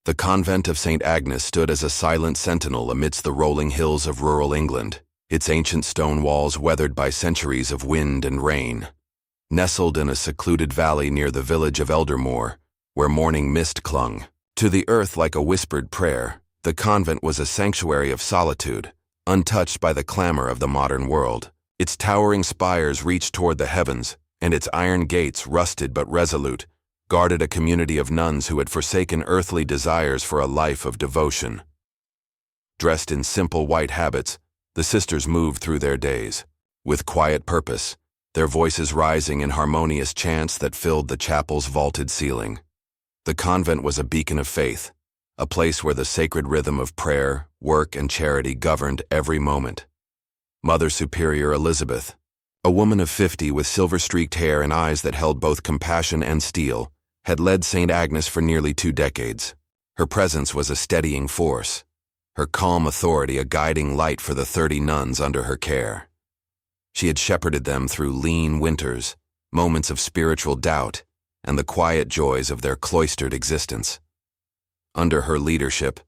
The convent of St. Agnes stood as a silent sentinel amidst the rolling hills of rural England, its ancient stone walls weathered by centuries of wind and rain. Nestled in a secluded valley near the village of Eldermore, where morning mist clung to the earth like a whispered prayer, the convent was a sanctuary of solitude, untouched by the clamor of the modern world. Its towering spires reached toward the heavens, and its iron gates, rusted but resolute, guarded a community of nuns who had forsaken earthly desires for a life of devotion. Dressed in simple white habits, the sisters moved through their days, with quiet purpose, their voices rising in harmonious chants that filled the chapel's vaulted ceiling. The convent was a beacon of faith, a place where the sacred rhythm of prayer, work, and charity governed every moment. Mother Superior Elizabeth, a woman of 50 with silver-streaked hair and eyes that held both compassion and steel, had led St. Agnes for nearly 2 decades. Her presence was a steadying force, her calm authority a guiding light for the 30 nuns under her care. She had shepherded them through lean winters, moments of spiritual doubt, and the quiet joys of their cloistered existence. Under her leadership,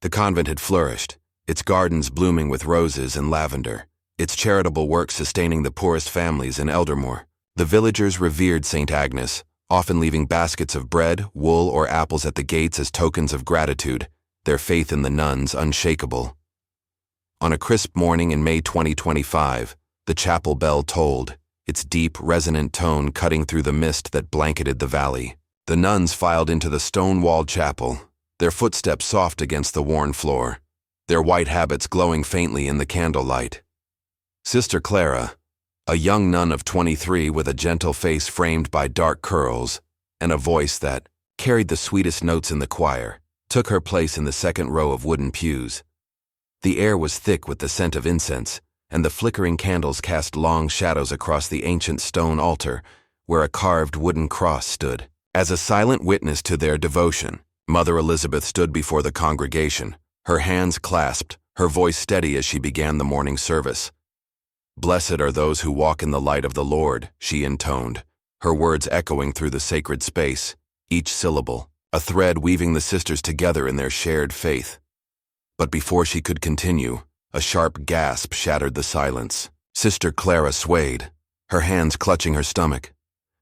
the convent had flourished, its gardens blooming with roses and lavender, its charitable work sustaining the poorest families in Eldermore. The villagers revered St. Agnes, often leaving baskets of bread, wool, or apples at the gates as tokens of gratitude, their faith in the nuns unshakable. On a crisp morning in May 2025, the chapel bell tolled, its deep, resonant tone cutting through the mist that blanketed the valley. The nuns filed into the stone-walled chapel, their footsteps soft against the worn floor, their white habits glowing faintly in the candlelight. Sister Clara, a young nun of 23 with a gentle face framed by dark curls and a voice that carried the sweetest notes in the choir, took her place in the second row of wooden pews. The air was thick with the scent of incense, and the flickering candles cast long shadows across the ancient stone altar where a carved wooden cross stood. As a silent witness to their devotion, Mother Elizabeth stood before the congregation, her hands clasped, her voice steady as she began the morning service. "Blessed are those who walk in the light of the Lord," she intoned, her words echoing through the sacred space, each syllable a thread weaving the sisters together in their shared faith. But before she could continue, a sharp gasp shattered the silence. Sister Clara swayed, her hands clutching her stomach,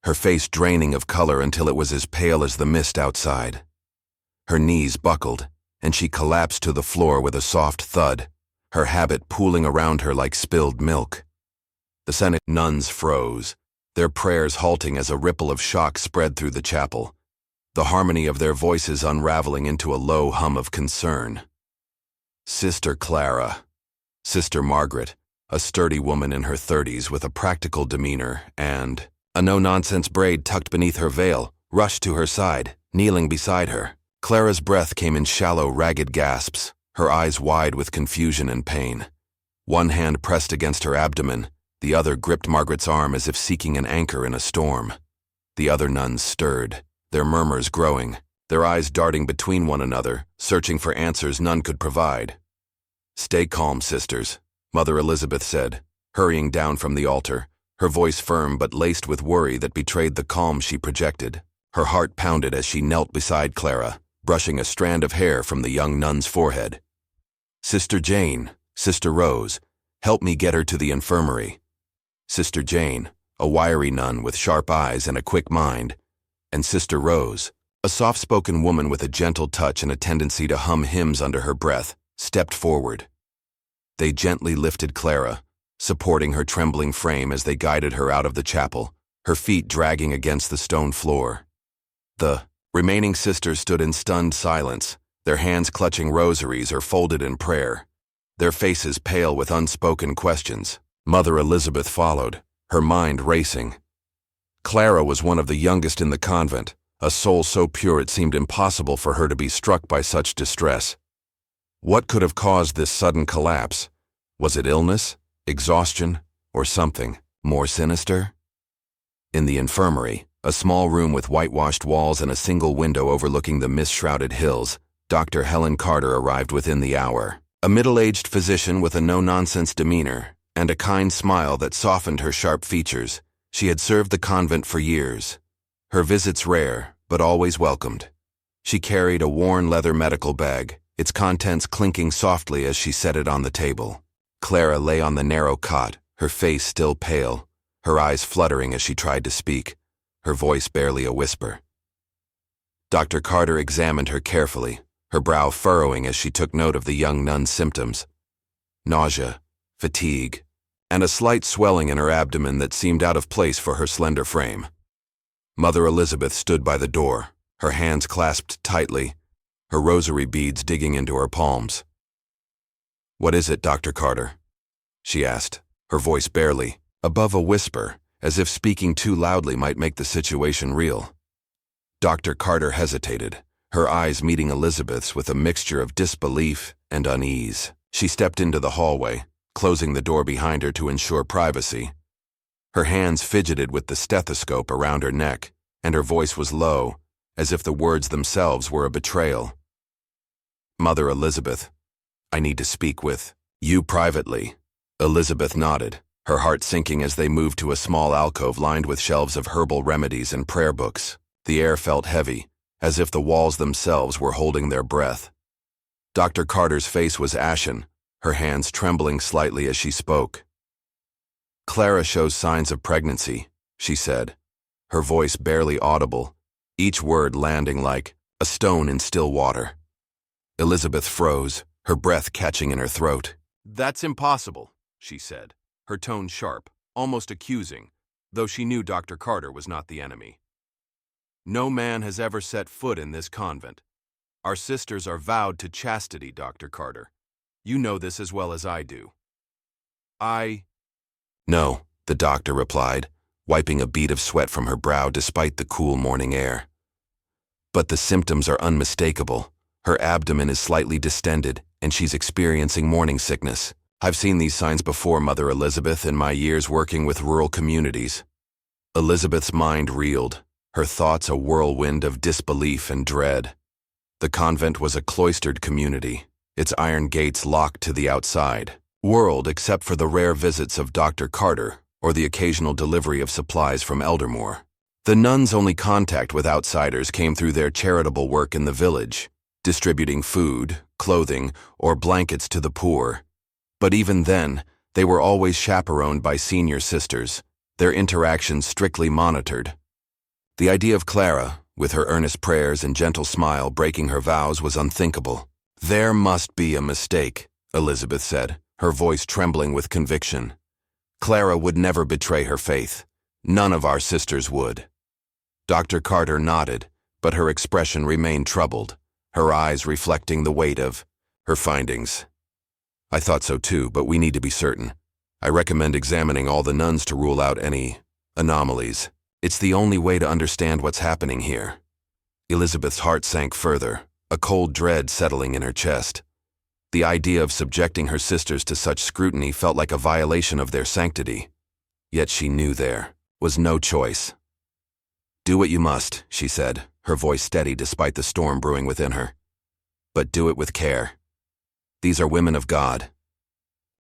her face draining of color until it was as pale as the mist outside. Her knees buckled, and she collapsed to the floor with a soft thud, her habit pooling around her like spilled milk. The Senate nuns froze, their prayers halting as a ripple of shock spread through the chapel, the harmony of their voices unraveling into a low hum of concern. Sister Clara, Sister Margaret, a sturdy woman in her 30s with a practical demeanor and a no-nonsense braid tucked beneath her veil, rushed to her side, kneeling beside her. Clara's breath came in shallow, ragged gasps, her eyes wide with confusion and pain. One hand pressed against her abdomen, the other gripped Margaret's arm as if seeking an anchor in a storm. The other nuns stirred, their murmurs growing, their eyes darting between one another, searching for answers none could provide. "Stay calm, sisters," Mother Elizabeth said, hurrying down from the altar, her voice firm but laced with worry that betrayed the calm she projected. Her heart pounded as she knelt beside Clara, brushing a strand of hair from the young nun's forehead. "Sister Jane, Sister Rose, help me get her to the infirmary." Sister Jane, a wiry nun with sharp eyes and a quick mind, and Sister Rose, a soft-spoken woman with a gentle touch and a tendency to hum hymns under her breath, stepped forward. They gently lifted Clara, supporting her trembling frame as they guided her out of the chapel, her feet dragging against the stone floor. The remaining sisters stood in stunned silence, their hands clutching rosaries or folded in prayer, their faces pale with unspoken questions. Mother Elizabeth followed, her mind racing. Clara was one of the youngest in the convent, a soul so pure it seemed impossible for her to be struck by such distress. What could have caused this sudden collapse? Was it illness, exhaustion, or something more sinister? In the infirmary, a small room with whitewashed walls and a single window overlooking the mist-shrouded hills, Dr. Helen Carter arrived within the hour. A middle-aged physician with a no-nonsense demeanor and a kind smile that softened her sharp features. She had served the convent for years. Her visits rare, but always welcomed. She carried a worn leather medical bag, its contents clinking softly as she set it on the table. Clara lay on the narrow cot, her face still pale, her eyes fluttering as she tried to speak, her voice barely a whisper. Dr. Carter examined her carefully, her brow furrowing as she took note of the young nun's symptoms. Nausea, fatigue, and a slight swelling in her abdomen that seemed out of place for her slender frame. Mother Elizabeth stood by the door, her hands clasped tightly, her rosary beads digging into her palms. "What is it, Dr. Carter?" she asked, her voice barely, above a whisper, as if speaking too loudly might make the situation real. Dr. Carter hesitated, her eyes meeting Elizabeth's with a mixture of disbelief and unease. She stepped into the hallway, closing the door behind her to ensure privacy. Her hands fidgeted with the stethoscope around her neck, and her voice was low, as if the words themselves were a betrayal. "Mother Elizabeth, I need to speak with you privately." Elizabeth nodded, her heart sinking as they moved to a small alcove lined with shelves of herbal remedies and prayer books. The air felt heavy, as if the walls themselves were holding their breath. Dr. Carter's face was ashen, her hands trembling slightly as she spoke. "Clara shows signs of pregnancy," she said, her voice barely audible, each word landing like a stone in still water. Elizabeth froze, her breath catching in her throat. "That's impossible," she said, her tone sharp, almost accusing, though she knew Dr. Carter was not the enemy. "No man has ever set foot in this convent. Our sisters are vowed to chastity, Dr. Carter. You know this as well as I do." "No," the doctor replied, wiping a bead of sweat from her brow despite the cool morning air. "But the symptoms are unmistakable. Her abdomen is slightly distended, and she's experiencing morning sickness. I've seen these signs before, Mother Elizabeth, in my years working with rural communities." Elizabeth's mind reeled, her thoughts a whirlwind of disbelief and dread. The convent was a cloistered community, its iron gates locked to the outside world except for the rare visits of Dr. Carter or the occasional delivery of supplies from Eldermore. The nuns' only contact with outsiders came through their charitable work in the village, distributing food, clothing, or blankets to the poor. But even then, they were always chaperoned by senior sisters, their interactions strictly monitored. The idea of Clara, with her earnest prayers and gentle smile breaking her vows, was unthinkable. "There must be a mistake," Elizabeth said, her voice trembling with conviction. "Clara would never betray her faith. None of our sisters would." Dr. Carter nodded, but her expression remained troubled, her eyes reflecting the weight of her findings. "I thought so too, but we need to be certain. I recommend examining all the nuns to rule out any anomalies. It's the only way to understand what's happening here." Elizabeth's heart sank further, a cold dread settling in her chest. The idea of subjecting her sisters to such scrutiny felt like a violation of their sanctity. Yet she knew there was no choice. "Do what you must," she said, her voice steady despite the storm brewing within her. "But do it with care. These are women of God."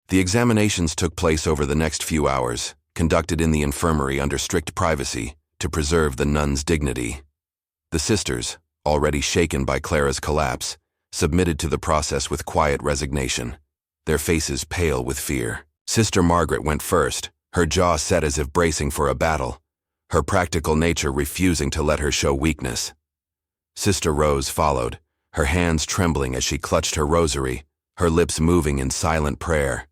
The examinations took place over the next few hours, conducted in the infirmary under strict privacy to preserve the nuns' dignity. The sisters, already shaken by Clara's collapse, submitted to the process with quiet resignation, their faces pale with fear. Sister Margaret went first, her jaw set as if bracing for a battle, her practical nature refusing to let her show weakness. Sister Rose followed, her hands trembling as she clutched her rosary, her lips moving in silent prayer.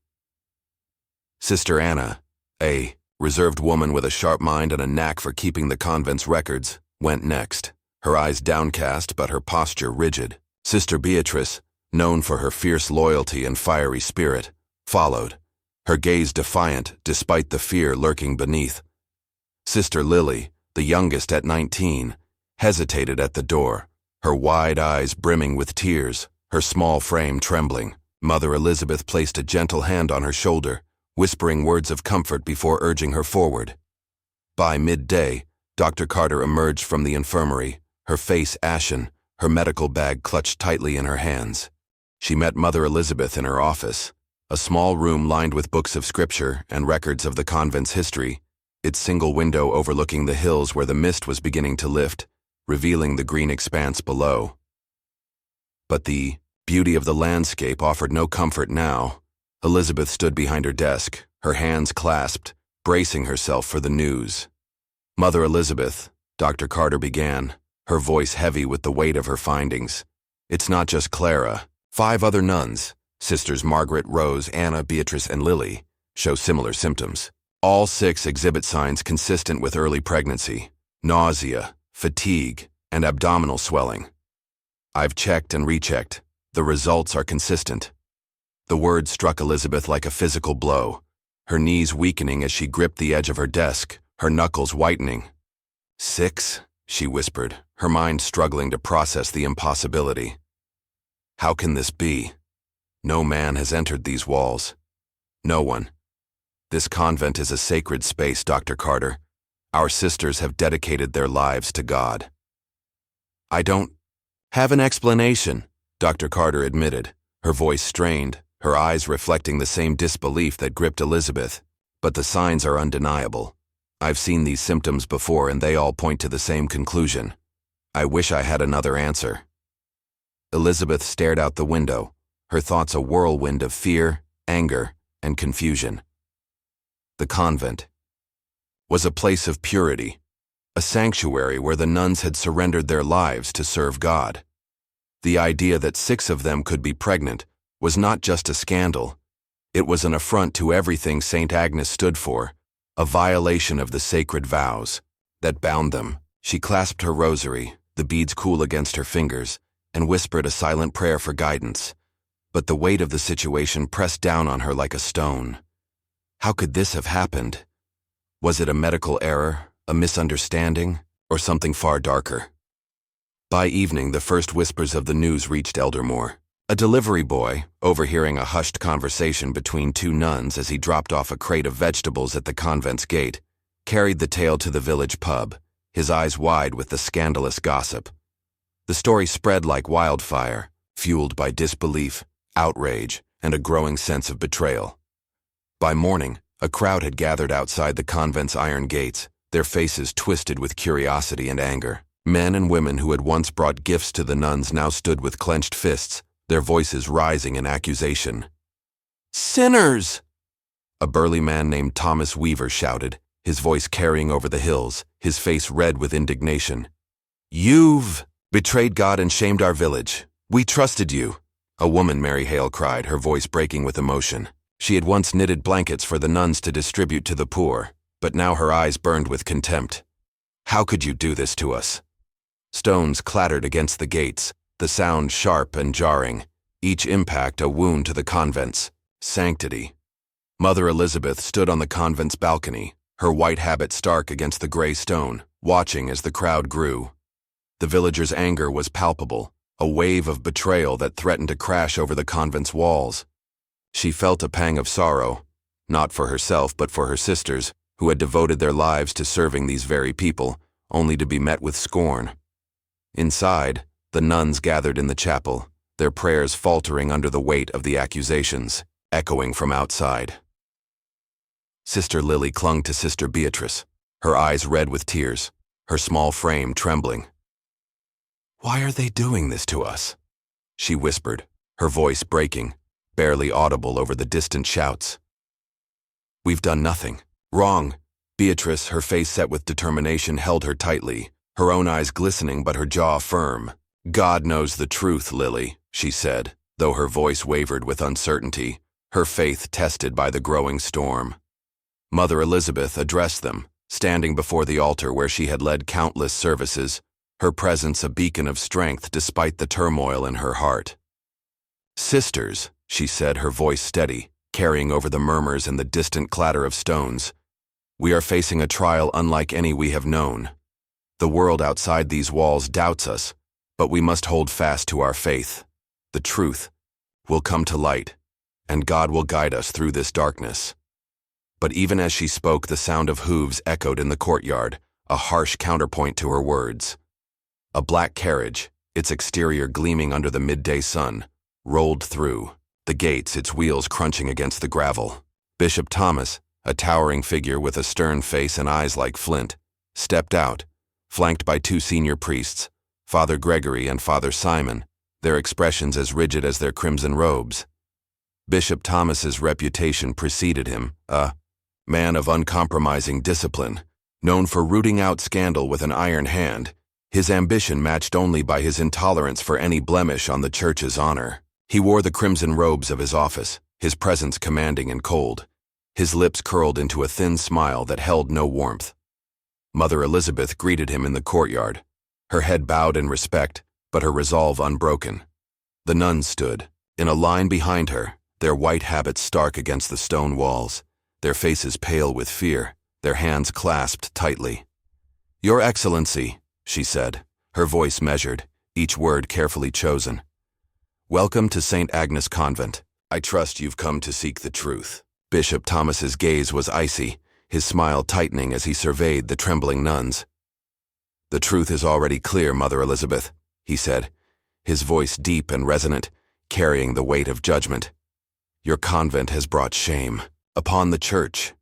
Sister Anna, a reserved woman with a sharp mind and a knack for keeping the convent's records, went next, her eyes downcast but her posture rigid. Sister Beatrice, known for her fierce loyalty and fiery spirit, followed, her gaze defiant despite the fear lurking beneath. Sister Lily, the youngest at 19, hesitated at the door, her wide eyes brimming with tears, her small frame trembling. Mother Elizabeth placed a gentle hand on her shoulder, whispering words of comfort before urging her forward. By midday, Dr. Carter emerged from the infirmary, her face ashen, her medical bag clutched tightly in her hands. She met Mother Elizabeth in her office, a small room lined with books of scripture and records of the convent's history, its single window overlooking the hills where the mist was beginning to lift, revealing the green expanse below. But the beauty of the landscape offered no comfort now. Elizabeth stood behind her desk, her hands clasped, bracing herself for the news. "Mother Elizabeth," Dr. Carter began, her voice heavy with the weight of her findings. "It's not just Clara. 5 other nuns, Sisters Margaret, Rose, Anna, Beatrice, and Lily, show similar symptoms. All 6 exhibit signs consistent with early pregnancy: nausea, fatigue, and abdominal swelling. I've checked and rechecked. The results are consistent." The words struck Elizabeth like a physical blow, her knees weakening as she gripped the edge of her desk, her knuckles whitening. 6, she whispered, her mind struggling to process the impossibility. How can this be? No man has entered these walls. No one. This convent is a sacred space, Dr. Carter. Our sisters have dedicated their lives to God. "I don't have an explanation," Dr. Carter admitted, her voice strained, her eyes reflecting the same disbelief that gripped Elizabeth. "But the signs are undeniable. I've seen these symptoms before and they all point to the same conclusion. I wish I had another answer." Elizabeth stared out the window, her thoughts a whirlwind of fear, anger, and confusion. The convent was a place of purity, a sanctuary where the nuns had surrendered their lives to serve God. The idea that 6 of them could be pregnant was not just a scandal. It was an affront to everything St. Agnes stood for, a violation of the sacred vows that bound them. She clasped her rosary, the beads cool against her fingers, and whispered a silent prayer for guidance. But the weight of the situation pressed down on her like a stone. How could this have happened? Was it a medical error, a misunderstanding, or something far darker? By evening, the first whispers of the news reached Eldermore. A delivery boy, overhearing a hushed conversation between 2 nuns as he dropped off a crate of vegetables at the convent's gate, carried the tale to the village pub, his eyes wide with the scandalous gossip. The story spread like wildfire, fueled by disbelief, outrage, and a growing sense of betrayal. By morning, a crowd had gathered outside the convent's iron gates, their faces twisted with curiosity and anger. Men and women who had once brought gifts to the nuns now stood with clenched fists, their voices rising in accusation. "Sinners!" A burly man named Thomas Weaver shouted, his voice carrying over the hills, his face red with indignation. "You've betrayed God and shamed our village. We trusted you." A woman, Mary Hale, cried, her voice breaking with emotion. She had once knitted blankets for the nuns to distribute to the poor, but now her eyes burned with contempt. "How could you do this to us?" Stones clattered against the gates, the sound sharp and jarring, each impact a wound to the convent's sanctity. Mother Elizabeth stood on the convent's balcony, her white habit stark against the gray stone, watching as the crowd grew. The villagers' anger was palpable, a wave of betrayal that threatened to crash over the convent's walls. She felt a pang of sorrow, not for herself but for her sisters, who had devoted their lives to serving these very people, only to be met with scorn. Inside, the nuns gathered in the chapel, their prayers faltering under the weight of the accusations, echoing from outside. Sister Lily clung to Sister Beatrice, her eyes red with tears, her small frame trembling. "Why are they doing this to us?" she whispered, her voice breaking, barely audible over the distant shouts. "We've done nothing wrong." Beatrice, her face set with determination, held her tightly, her own eyes glistening but her jaw firm. "God knows the truth, Lily," she said, though her voice wavered with uncertainty, her faith tested by the growing storm. Mother Elizabeth addressed them, standing before the altar where she had led countless services, her presence a beacon of strength despite the turmoil in her heart. "Sisters," she said, her voice steady, carrying over the murmurs and the distant clatter of stones, "we are facing a trial unlike any we have known. The world outside these walls doubts us, but we must hold fast to our faith. The truth will come to light, and God will guide us through this darkness." But even as she spoke, the sound of hooves echoed in the courtyard, a harsh counterpoint to her words. A black carriage, its exterior gleaming under the midday sun, rolled through, the gates, its wheels crunching against the gravel. Bishop Thomas, a towering figure with a stern face and eyes like flint, stepped out, flanked by 2 senior priests, Father Gregory and Father Simon, their expressions as rigid as their crimson robes. Bishop Thomas's reputation preceded him, a man of uncompromising discipline, known for rooting out scandal with an iron hand, his ambition matched only by his intolerance for any blemish on the church's honor. He wore the crimson robes of his office, his presence commanding and cold, his lips curled into a thin smile that held no warmth. Mother Elizabeth greeted him in the courtyard, her head bowed in respect, but her resolve unbroken. The nuns stood, in a line behind her, their white habits stark against the stone walls, their faces pale with fear, their hands clasped tightly. "Your Excellency," she said, her voice measured, each word carefully chosen. "Welcome to St. Agnes Convent. I trust you've come to seek the truth." Bishop Thomas's gaze was icy, his smile tightening as he surveyed the trembling nuns. "The truth is already clear, Mother Elizabeth," he said, his voice deep and resonant, carrying the weight of judgment. "Your convent has brought shame upon the church.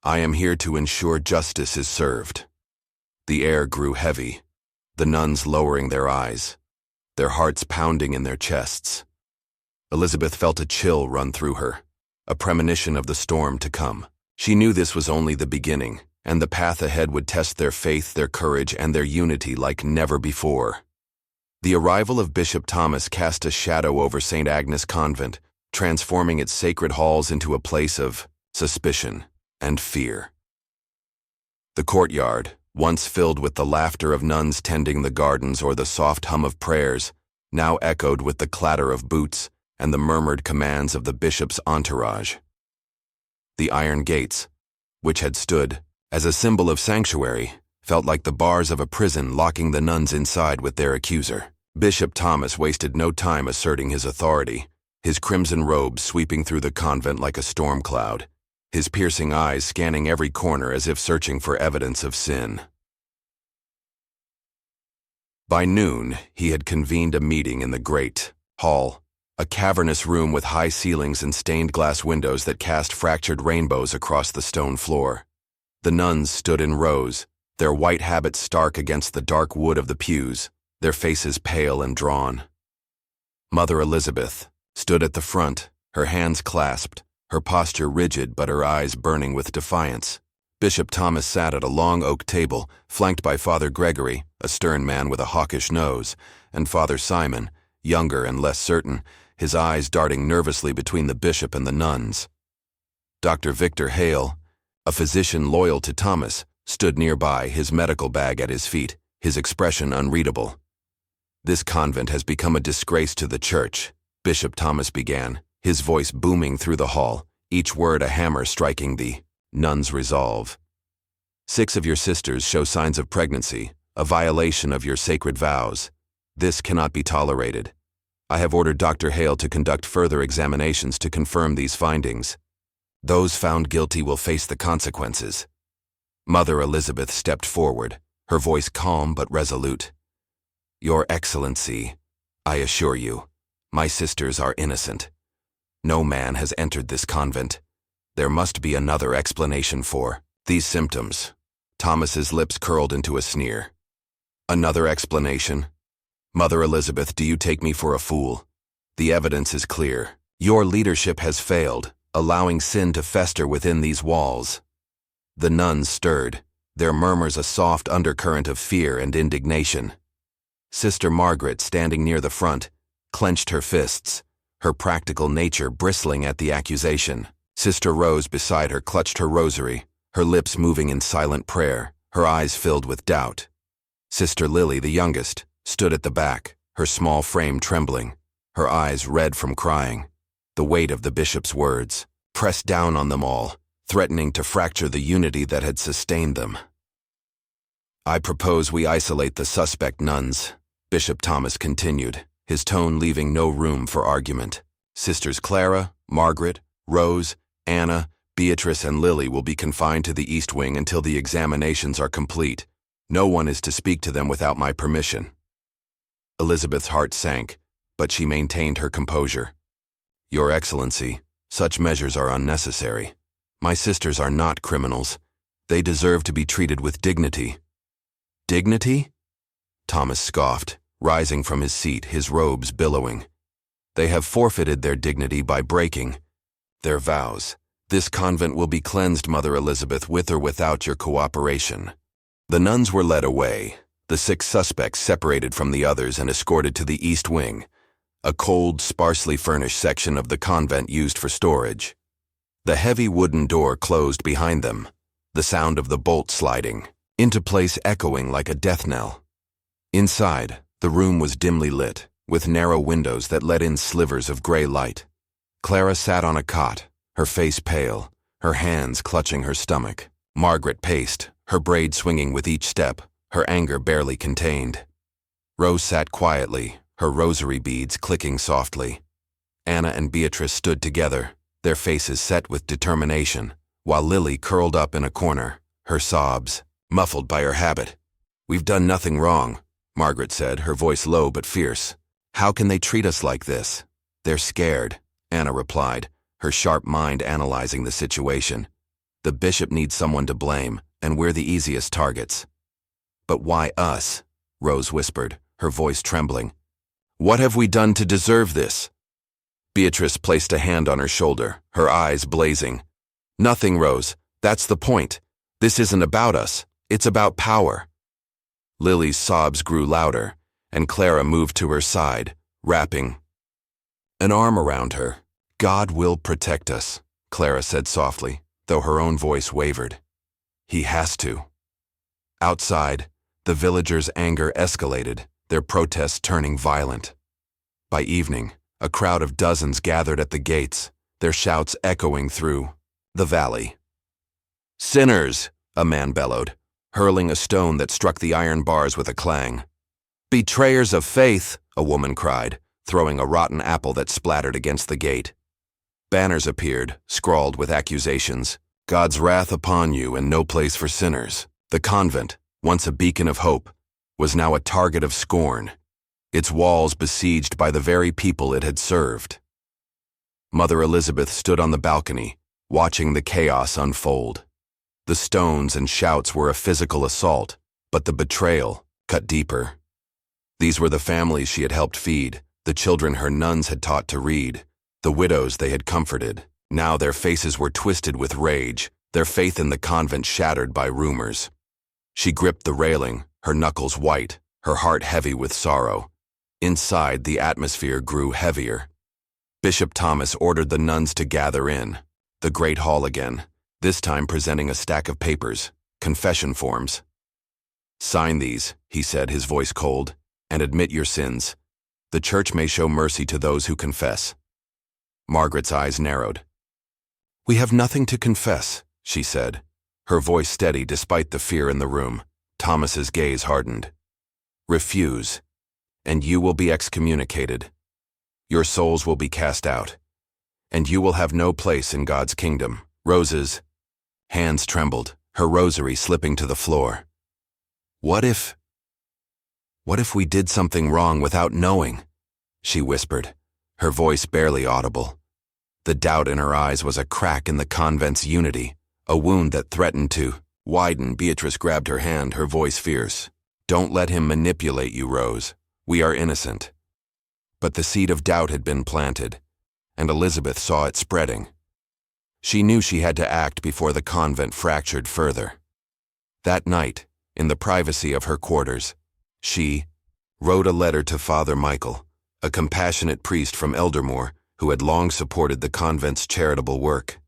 I am here to ensure justice is served." The air grew heavy, the nuns lowering their eyes, their hearts pounding in their chests. Elizabeth felt a chill run through her, a premonition of the storm to come. She knew this was only the beginning, and the path ahead would test their faith, their courage, and their unity like never before. The arrival of Bishop Thomas cast a shadow over St. Agnes Convent, transforming its sacred halls into a place of suspicion and fear. The courtyard, once filled with the laughter of nuns tending the gardens or the soft hum of prayers, now echoed with the clatter of boots and the murmured commands of the bishop's entourage. The iron gates, which had stood as a symbol of sanctuary, felt like the bars of a prison locking the nuns inside with their accuser. Bishop Thomas wasted no time asserting his authority, his crimson robes sweeping through the convent like a storm cloud, his piercing eyes scanning every corner as if searching for evidence of sin. By noon, he had convened a meeting in the great hall, a cavernous room with high ceilings and stained glass windows that cast fractured rainbows across the stone floor. The nuns stood in rows, their white habits stark against the dark wood of the pews, their faces pale and drawn. Mother Elizabeth stood at the front, her hands clasped, her posture rigid but her eyes burning with defiance. Bishop Thomas sat at a long oak table, flanked by Father Gregory, a stern man with a hawkish nose, and Father Simon, younger and less certain, his eyes darting nervously between the bishop and the nuns. Dr. Victor Hale, a physician loyal to Thomas, stood nearby, his medical bag at his feet, his expression unreadable. "This convent has become a disgrace to the church," Bishop Thomas began, his voice booming through the hall, each word a hammer striking the nuns' resolve. "6 of your sisters show signs of pregnancy, a violation of your sacred vows. This cannot be tolerated. I have ordered Dr. Hale to conduct further examinations to confirm these findings. Those found guilty will face the consequences." Mother Elizabeth stepped forward, her voice calm but resolute. "Your Excellency, I assure you, my sisters are innocent. No man has entered this convent. There must be another explanation for these symptoms." Thomas's lips curled into a sneer. "Another explanation? Mother Elizabeth, do you take me for a fool? The evidence is clear. Your leadership has failed, allowing sin to fester within these walls." The nuns stirred, their murmurs a soft undercurrent of fear and indignation. Sister Margaret, standing near the front, clenched her fists, her practical nature bristling at the accusation. Sister Rose beside her clutched her rosary, her lips moving in silent prayer, her eyes filled with doubt. Sister Lily, the youngest, stood at the back, her small frame trembling, her eyes red from crying. The weight of the bishop's words pressed down on them all, threatening to fracture the unity that had sustained them. "I propose we isolate the suspect nuns," Bishop Thomas continued, his tone leaving no room for argument. "Sisters Clara, Margaret, Rose, Anna, Beatrice, and Lily will be confined to the East Wing until the examinations are complete. No one is to speak to them without my permission." Elizabeth's heart sank, but she maintained her composure. "Your Excellency, such measures are unnecessary. My sisters are not criminals. They deserve to be treated with dignity." "Dignity?" Thomas scoffed, rising from his seat, his robes billowing. "They have forfeited their dignity by breaking their vows. This convent will be cleansed, Mother Elizabeth, with or without your cooperation." The nuns were led away, the 6 suspects separated from the others and escorted to the East Wing, a cold, sparsely furnished section of the convent used for storage. The heavy wooden door closed behind them, the sound of the bolt sliding into place echoing like a death knell. Inside, the room was dimly lit, with narrow windows that let in slivers of gray light. Clara sat on a cot, her face pale, her hands clutching her stomach. Margaret paced, her braid swinging with each step, her anger barely contained. Rose sat quietly, her rosary beads clicking softly. Anna and Beatrice stood together, their faces set with determination, while Lily curled up in a corner, her sobs muffled by her habit. "We've done nothing wrong," Margaret said, her voice low but fierce. "How can they treat us like this?" "They're scared," Anna replied, her sharp mind analyzing the situation. "The bishop needs someone to blame, and we're the easiest targets." "But why us?" Rose whispered, her voice trembling. "What have we done to deserve this?" Beatrice placed a hand on her shoulder, her eyes blazing. "Nothing, Rose. That's the point. This isn't about us. It's about power." Lily's sobs grew louder, and Clara moved to her side, wrapping an arm around her. "God will protect us," Clara said softly, though her own voice wavered. "He has to." Outside, the villagers' anger escalated, their protests turning violent. By evening, a crowd of dozens gathered at the gates, their shouts echoing through the valley. "Sinners!" a man bellowed, hurling a stone that struck the iron bars with a clang. "Betrayers of faith!" a woman cried, throwing a rotten apple that splattered against the gate. Banners appeared, scrawled with accusations. "God's wrath upon you and no place for sinners." The convent, once a beacon of hope, was now a target of scorn, its walls besieged by the very people it had served. Mother Elizabeth stood on the balcony, watching the chaos unfold. The stones and shouts were a physical assault, but the betrayal cut deeper. These were the families she had helped feed, the children her nuns had taught to read, the widows they had comforted. Now their faces were twisted with rage, their faith in the convent shattered by rumors. She gripped the railing, her knuckles white, her heart heavy with sorrow. Inside, the atmosphere grew heavier. Bishop Thomas ordered the nuns to gather in the great hall again, this time presenting a stack of papers, confession forms. "Sign these," he said, his voice cold, "and admit your sins. The church may show mercy to those who confess." Margaret's eyes narrowed. "We have nothing to confess," she said, her voice steady despite the fear in the room. Thomas's gaze hardened. "Refuse, and you will be excommunicated. Your souls will be cast out, and you will have no place in God's kingdom." Rose's hands trembled, her rosary slipping to the floor. What if we did something wrong without knowing?" she whispered, her voice barely audible. The doubt in her eyes was a crack in the convent's unity, a wound that threatened to widen. Beatrice grabbed her hand, her voice fierce. "Don't let him manipulate you, Rose. We are innocent." But the seed of doubt had been planted, and Elizabeth saw it spreading. She knew she had to act before the convent fractured further. That night, in the privacy of her quarters, she wrote a letter to Father Michael, a compassionate priest from Eldermore who had long supported the convent's charitable work.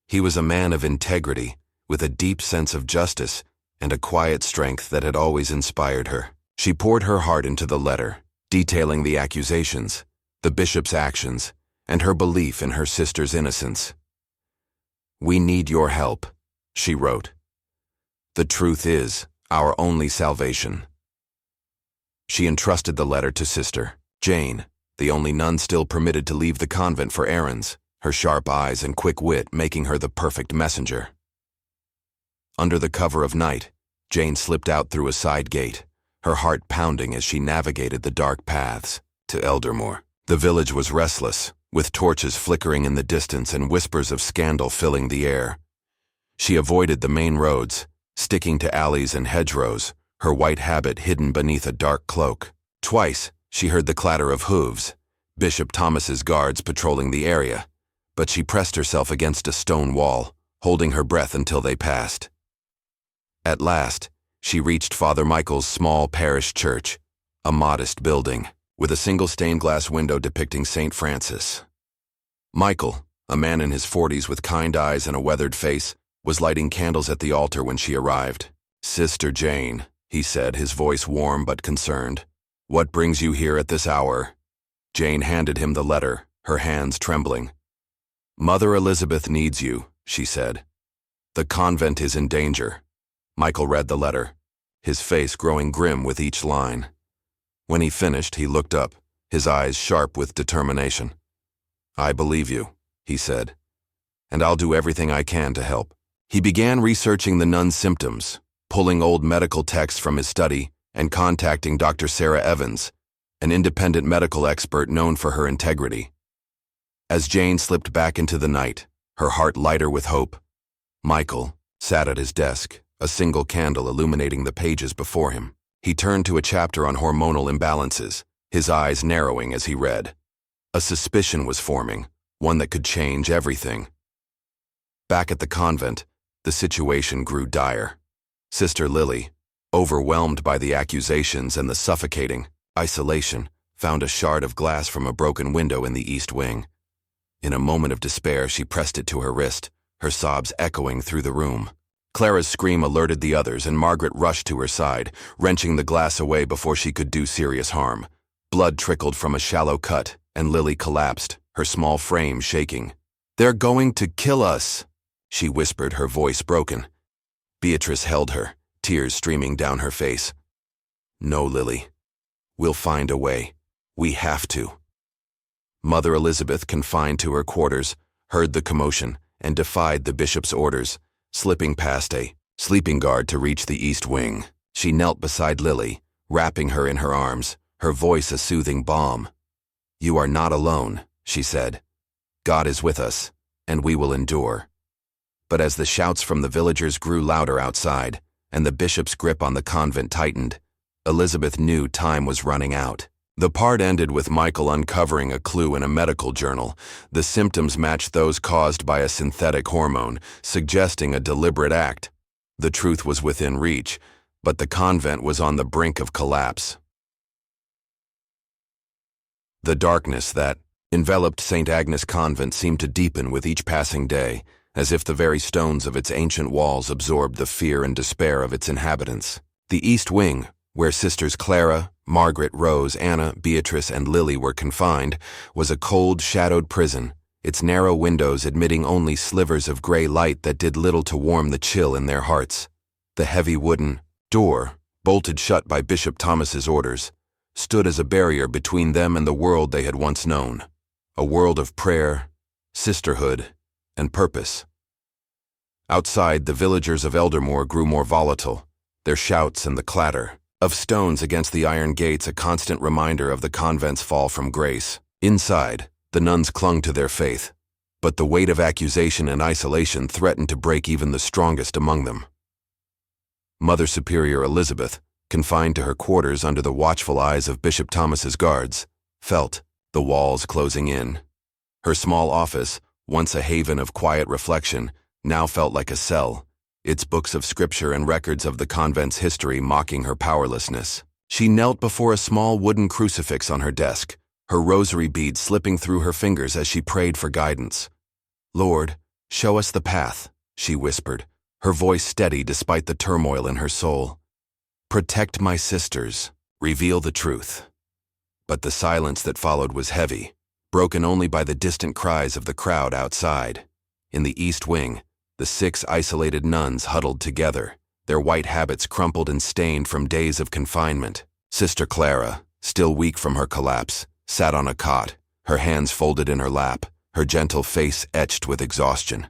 He was a man of integrity, with a deep sense of justice and a quiet strength that had always inspired her. She poured her heart into the letter, detailing the accusations, the bishop's actions, and her belief in her sister's innocence. "We need your help," she wrote. "The truth is our only salvation." She entrusted the letter to Sister Jane, the only nun still permitted to leave the convent for errands, her sharp eyes and quick wit making her the perfect messenger. Under the cover of night, Jane slipped out through a side gate, her heart pounding as she navigated the dark paths to Eldermore. The village was restless, with torches flickering in the distance and whispers of scandal filling the air. She avoided the main roads, sticking to alleys and hedgerows, her white habit hidden beneath a dark cloak. Twice, she heard the clatter of hooves, Bishop Thomas's guards patrolling the area, but she pressed herself against a stone wall, holding her breath until they passed. At last, she reached Father Michael's small parish church, a modest building, with a single stained-glass window depicting St. Francis. Michael, a man in his 40s with kind eyes and a weathered face, was lighting candles at the altar when she arrived. "Sister Jane," he said, his voice warm but concerned. "What brings you here at this hour?" Jane handed him the letter, her hands trembling. "Mother Elizabeth needs you," she said. "The convent is in danger." Michael read the letter, his face growing grim with each line. When he finished, he looked up, his eyes sharp with determination. "I believe you," he said, "and I'll do everything I can to help." He began researching the nun's symptoms, pulling old medical texts from his study and contacting Dr. Sarah Evans, an independent medical expert known for her integrity. As Jane slipped back into the night, her heart lighter with hope, Michael sat at his desk, a single candle illuminating the pages before him. He turned to a chapter on hormonal imbalances, his eyes narrowing as he read. A suspicion was forming, one that could change everything. Back at the convent, the situation grew dire. Sister Lily, overwhelmed by the accusations and the suffocating isolation, found a shard of glass from a broken window in the east wing. In a moment of despair, she pressed it to her wrist, her sobs echoing through the room. Clara's scream alerted the others, and Margaret rushed to her side, wrenching the glass away before she could do serious harm. Blood trickled from a shallow cut, and Lily collapsed, her small frame shaking. "They're going to kill us," she whispered, her voice broken. Beatrice held her, tears streaming down her face. "No, Lily. We'll find a way. We have to." Mother Elizabeth, confined to her quarters, heard the commotion and defied the bishop's orders, slipping past a sleeping guard to reach the east wing. She knelt beside Lily, wrapping her in her arms, her voice a soothing balm. "You are not alone," she said. "God is with us, and we will endure." But as the shouts from the villagers grew louder outside, and the bishop's grip on the convent tightened, Elizabeth knew time was running out. The part ended with Michael uncovering a clue in a medical journal. The symptoms matched those caused by a synthetic hormone, suggesting a deliberate act. The truth was within reach, but the convent was on the brink of collapse. The darkness that enveloped St. Agnes Convent seemed to deepen with each passing day, as if the very stones of its ancient walls absorbed the fear and despair of its inhabitants. The East Wing, where Sisters Clara, Margaret, Rose, Anna, Beatrice, and Lily were confined, was a cold, shadowed prison, its narrow windows admitting only slivers of gray light that did little to warm the chill in their hearts. The heavy wooden door, bolted shut by Bishop Thomas's orders, stood as a barrier between them and the world they had once known, a world of prayer, sisterhood, and purpose. Outside, the villagers of Eldermore grew more volatile, their shouts and the clatter of stones against the iron gates a constant reminder of the convent's fall from grace. Inside, the nuns clung to their faith, but the weight of accusation and isolation threatened to break even the strongest among them. Mother Superior Elizabeth, confined to her quarters under the watchful eyes of Bishop Thomas's guards, felt the walls closing in. Her small office, once a haven of quiet reflection, now felt like a cell, its books of scripture and records of the convent's history mocking her powerlessness. She knelt before a small wooden crucifix on her desk, her rosary beads slipping through her fingers as she prayed for guidance. "Lord, show us the path," she whispered, her voice steady despite the turmoil in her soul. "Protect my sisters, reveal the truth." But the silence that followed was heavy, broken only by the distant cries of the crowd outside. In the East Wing, the 6 isolated nuns huddled together, their white habits crumpled and stained from days of confinement. Sister Clara, still weak from her collapse, sat on a cot, her hands folded in her lap, her gentle face etched with exhaustion.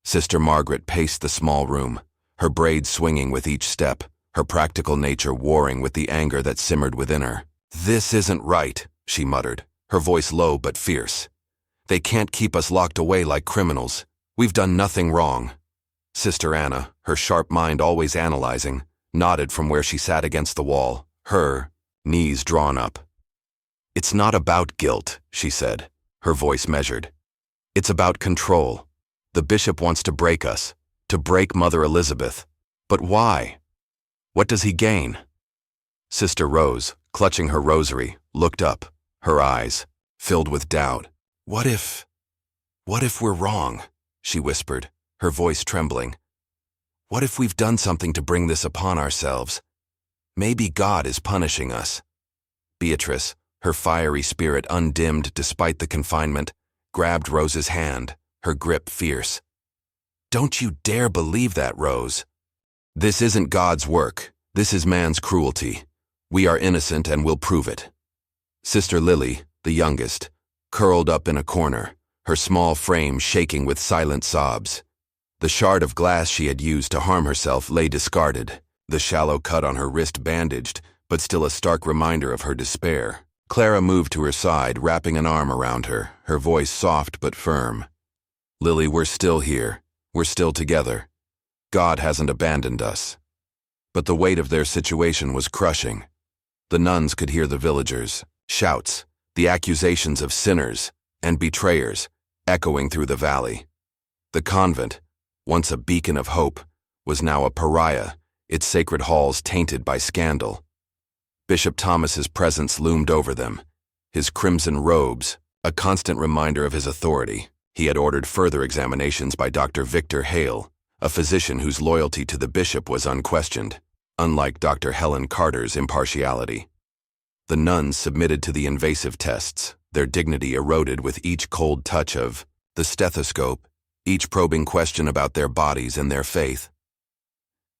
Sister Margaret paced the small room, her braids swinging with each step, her practical nature warring with the anger that simmered within her. "This isn't right," she muttered, her voice low but fierce. "They can't keep us locked away like criminals. We've done nothing wrong." Sister Anna, her sharp mind always analyzing, nodded from where she sat against the wall, her knees drawn up. "It's not about guilt," she said, her voice measured. "It's about control. The bishop wants to break us, to break Mother Elizabeth. But why? What does he gain?" Sister Rose, clutching her rosary, looked up, her eyes filled with doubt. What if we're wrong?" she whispered, her voice trembling. "What if we've done something to bring this upon ourselves? Maybe God is punishing us." Beatrice, her fiery spirit undimmed despite the confinement, grabbed Rose's hand, her grip fierce. "Don't you dare believe that, Rose. This isn't God's work. This is man's cruelty. We are innocent and will prove it." Sister Lily, the youngest, curled up in a corner, her small frame shaking with silent sobs. The shard of glass she had used to harm herself lay discarded, the shallow cut on her wrist bandaged, but still a stark reminder of her despair. Clara moved to her side, wrapping an arm around her, her voice soft but firm. "Lily, we're still here. We're still together. God hasn't abandoned us." But the weight of their situation was crushing. The nuns could hear the villagers' shouts, the accusations of sinners and betrayers echoing through the valley. The convent, once a beacon of hope, was now a pariah, its sacred halls tainted by scandal. Bishop Thomas's presence loomed over them, his crimson robes, a constant reminder of his authority. He had ordered further examinations by Dr. Victor Hale, a physician whose loyalty to the bishop was unquestioned, unlike Dr. Helen Carter's impartiality. The nuns submitted to the invasive tests, their dignity eroded with each cold touch of the stethoscope, each probing question about their bodies and their faith.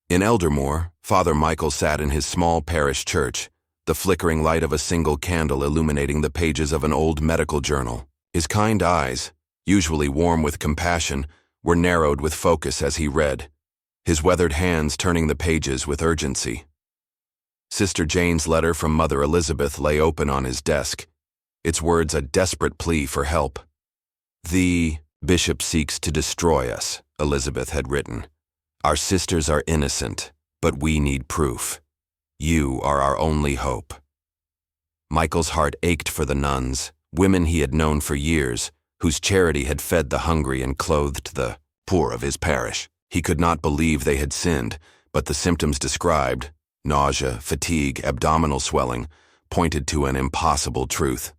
In Eldermore, Father Michael sat in his small parish church, the flickering light of a single candle illuminating the pages of an old medical journal. His kind eyes, usually warm with compassion, were narrowed with focus as he read, his weathered hands turning the pages with urgency. Sister Jane's letter from Mother Elizabeth lay open on his desk, its words a desperate plea for help. "The bishop seeks to destroy us," Elizabeth had written. "Our sisters are innocent, but we need proof. You are our only hope." Michael's heart ached for the nuns, women he had known for years, whose charity had fed the hungry and clothed the poor of his parish. He could not believe they had sinned, but the symptoms described, nausea, fatigue, abdominal swelling, pointed to an impossible truth.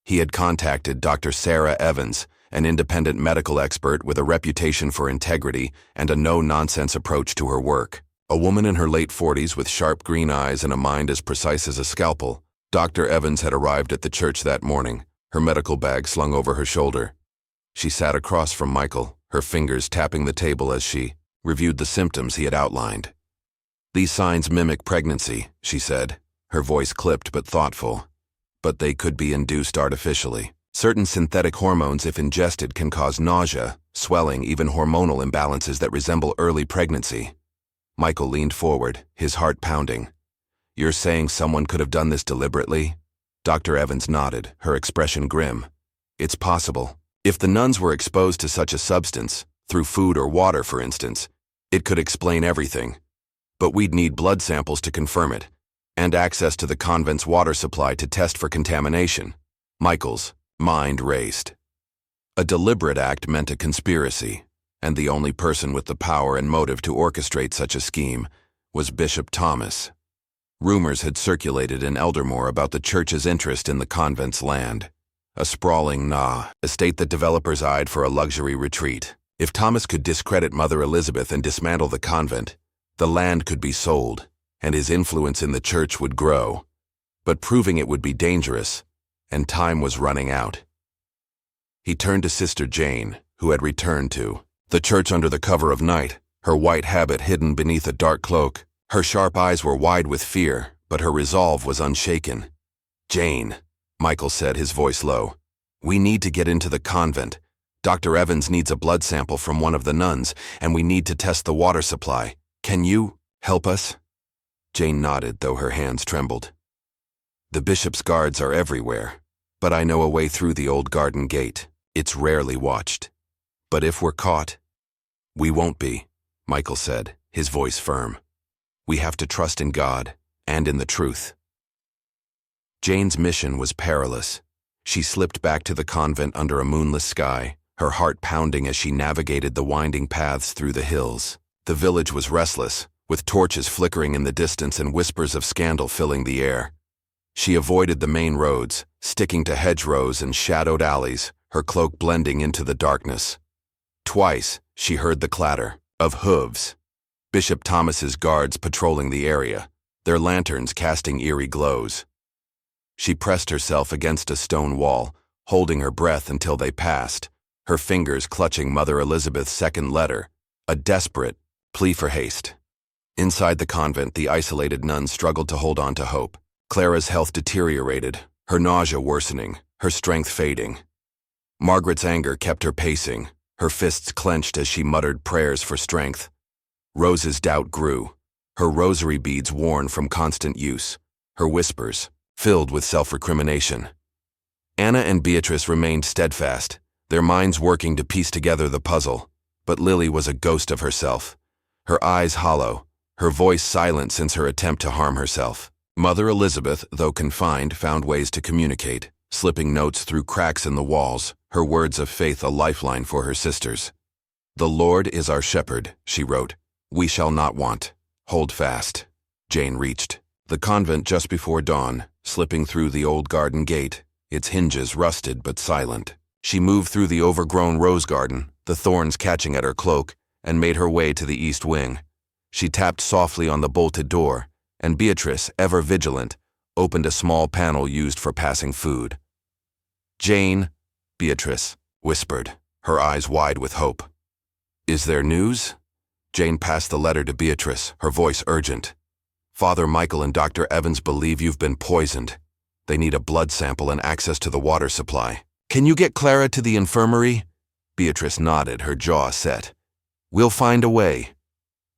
He had contacted Dr. Sarah Evans, an independent medical expert with a reputation for integrity and a no-nonsense approach to her work. A woman in her late 40s with sharp green eyes and a mind as precise as a scalpel, Dr. Evans had arrived at the church that morning, her medical bag slung over her shoulder. She sat across from Michael, her fingers tapping the table as she reviewed the symptoms he had outlined. "These signs mimic pregnancy," she said, her voice clipped but thoughtful. "But they could be induced artificially. Certain synthetic hormones, if ingested, can cause nausea, swelling, even hormonal imbalances that resemble early pregnancy." Michael leaned forward, his heart pounding. "You're saying someone could have done this deliberately?" Dr. Evans nodded, her expression grim. "It's possible. If the nuns were exposed to such a substance, through food or water for instance, it could explain everything. But we'd need blood samples to confirm it, and access to the convent's water supply to test for contamination." Michael's mind raced. A deliberate act meant a conspiracy, and the only person with the power and motive to orchestrate such a scheme was Bishop Thomas. Rumors had circulated in Eldermore about the church's interest in the convent's land, a sprawling estate that developers eyed for a luxury retreat. If Thomas could discredit Mother Elizabeth and dismantle the convent, the land could be sold, and his influence in the church would grow. But proving it would be dangerous, and time was running out. He turned to Sister Jane, who had returned to the church under the cover of night, her white habit hidden beneath a dark cloak. Her sharp eyes were wide with fear, but her resolve was unshaken. "Jane," Michael said, his voice low, "we need to get into the convent. Dr. Evans needs a blood sample from one of the nuns, and we need to test the water supply. Can you help us?" Jane nodded, though her hands trembled. "The bishop's guards are everywhere, but I know a way through the old garden gate. It's rarely watched. But if we're caught—" "We won't be," Michael said, his voice firm. "We have to trust in God and in the truth." Jane's mission was perilous. She slipped back to the convent under a moonless sky, her heart pounding as she navigated the winding paths through the hills. The village was restless, with torches flickering in the distance and whispers of scandal filling the air. She avoided the main roads, sticking to hedgerows and shadowed alleys, her cloak blending into the darkness. Twice, she heard the clatter of hooves. Bishop Thomas's guards patrolling the area, their lanterns casting eerie glows. She pressed herself against a stone wall, holding her breath until they passed, her fingers clutching Mother Elizabeth's second letter, a desperate plea for haste. Inside the convent, the isolated nuns struggled to hold on to hope. Clara's health deteriorated, her nausea worsening, her strength fading. Margaret's anger kept her pacing, her fists clenched as she muttered prayers for strength. Rose's doubt grew, her rosary beads worn from constant use, her whispers filled with self-recrimination. Anna and Beatrice remained steadfast, their minds working to piece together the puzzle, but Lily was a ghost of herself, her eyes hollow, her voice silent since her attempt to harm herself. Mother Elizabeth, though confined, found ways to communicate, slipping notes through cracks in the walls, her words of faith a lifeline for her sisters. "The Lord is our shepherd," she wrote. "We shall not want. Hold fast." Jane reached the convent just before dawn, slipping through the old garden gate, its hinges rusted but silent. She moved through the overgrown rose garden, the thorns catching at her cloak, and made her way to the east wing. She tapped softly on the bolted door, and Beatrice, ever vigilant, opened a small panel used for passing food. "Jane," Beatrice whispered, her eyes wide with hope. "Is there news?" Jane passed the letter to Beatrice, her voice urgent. "Father Michael and Dr. Evans believe you've been poisoned. They need a blood sample and access to the water supply. Can you get Clara to the infirmary?" Beatrice nodded, her jaw set. "We'll find a way."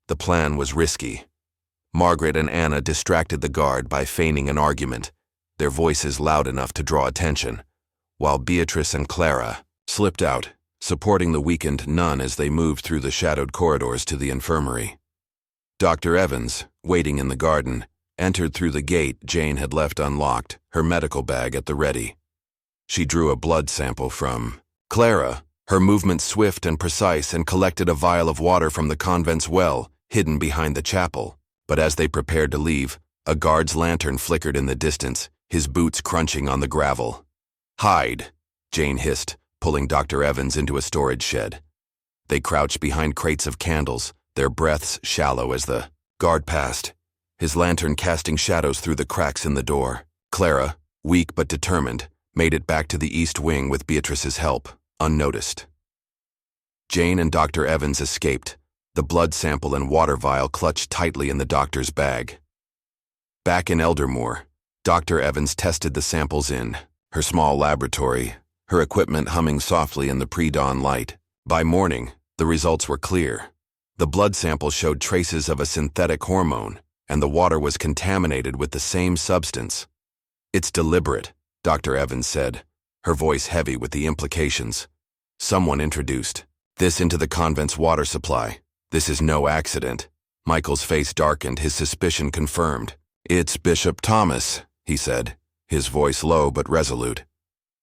The plan was risky. Margaret and Anna distracted the guard by feigning an argument, their voices loud enough to draw attention, while Beatrice and Clara slipped out, supporting the weakened nun as they moved through the shadowed corridors to the infirmary. Dr. Evans, waiting in the garden, entered through the gate Jane had left unlocked, her medical bag at the ready. She drew a blood sample from Clara, her movements swift and precise, and collected a vial of water from the convent's well, hidden behind the chapel. But as they prepared to leave, a guard's lantern flickered in the distance, his boots crunching on the gravel. "Hide," Jane hissed, pulling Dr. Evans into a storage shed. They crouched behind crates of candles, their breaths shallow as the guard passed, his lantern casting shadows through the cracks in the door. Clara, weak but determined, made it back to the east wing with Beatrice's help, unnoticed. Jane and Dr. Evans escaped, the blood sample and water vial clutched tightly in the doctor's bag. Back in Eldermoor, Dr. Evans tested the samples in her small laboratory, her equipment humming softly in the pre-dawn light. By morning, the results were clear. The blood sample showed traces of a synthetic hormone, and the water was contaminated with the same substance. "It's deliberate," Dr. Evans said, her voice heavy with the implications. "Someone introduced this into the convent's water supply. This is no accident." Michael's face darkened, his suspicion confirmed. "It's Bishop Thomas," he said, his voice low but resolute.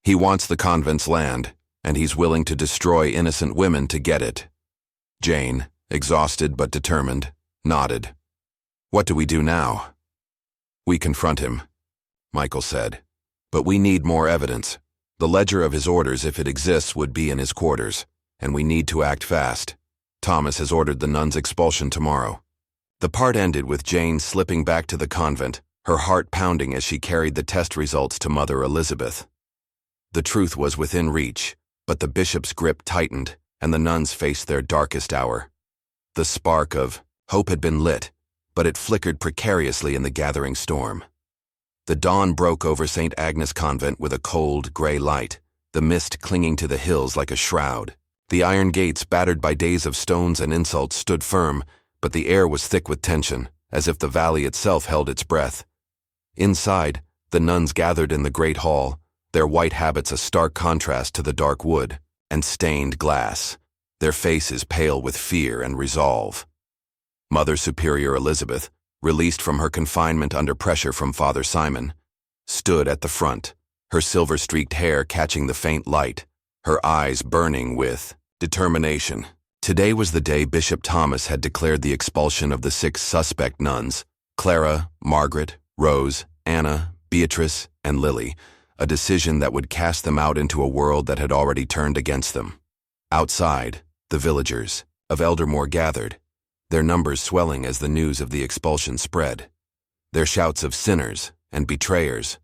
"He wants the convent's land, and he's willing to destroy innocent women to get it." Jane, exhausted but determined, nodded. "What do we do now?" "We confront him," Michael said. "But we need more evidence. The ledger of his orders, if it exists, would be in his quarters, and we need to act fast. Thomas has ordered the nuns' expulsion tomorrow." The part ended with Jane slipping back to the convent, her heart pounding as she carried the test results to Mother Elizabeth. The truth was within reach, but the bishop's grip tightened, and the nuns faced their darkest hour. The spark of hope had been lit, but it flickered precariously in the gathering storm. The dawn broke over St. Agnes Convent with a cold, gray light, the mist clinging to the hills like a shroud. The iron gates, battered by days of stones and insults, stood firm, but the air was thick with tension, as if the valley itself held its breath. Inside, the nuns gathered in the great hall, their white habits a stark contrast to the dark wood and stained glass, their faces pale with fear and resolve. Mother Superior Elizabeth, released from her confinement under pressure from Father Simon, stood at the front, her silver-streaked hair catching the faint light, her eyes burning with determination. Today was the day Bishop Thomas had declared the expulsion of the 6 suspect nuns, Clara, Margaret, Rose, Anna, Beatrice, and Lily, a decision that would cast them out into a world that had already turned against them. Outside, the villagers of Eldermore gathered, their numbers swelling as the news of the expulsion spread. Their shouts of sinners and betrayers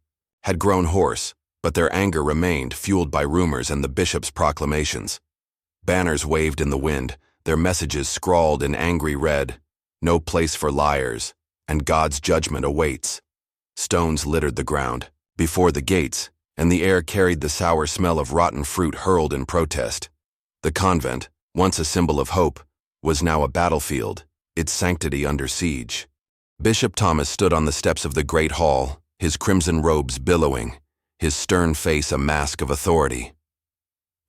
had grown hoarse, but their anger remained, fueled by rumors and the bishop's proclamations. Banners waved in the wind, their messages scrawled in angry red, "No place for liars," and God's judgment awaits. Stones littered the ground before the gates, and the air carried the sour smell of rotten fruit hurled in protest. The convent, once a symbol of hope, was now a battlefield, its sanctity under siege. Bishop Thomas stood on the steps of the great hall, his crimson robes billowing, his stern face a mask of authority.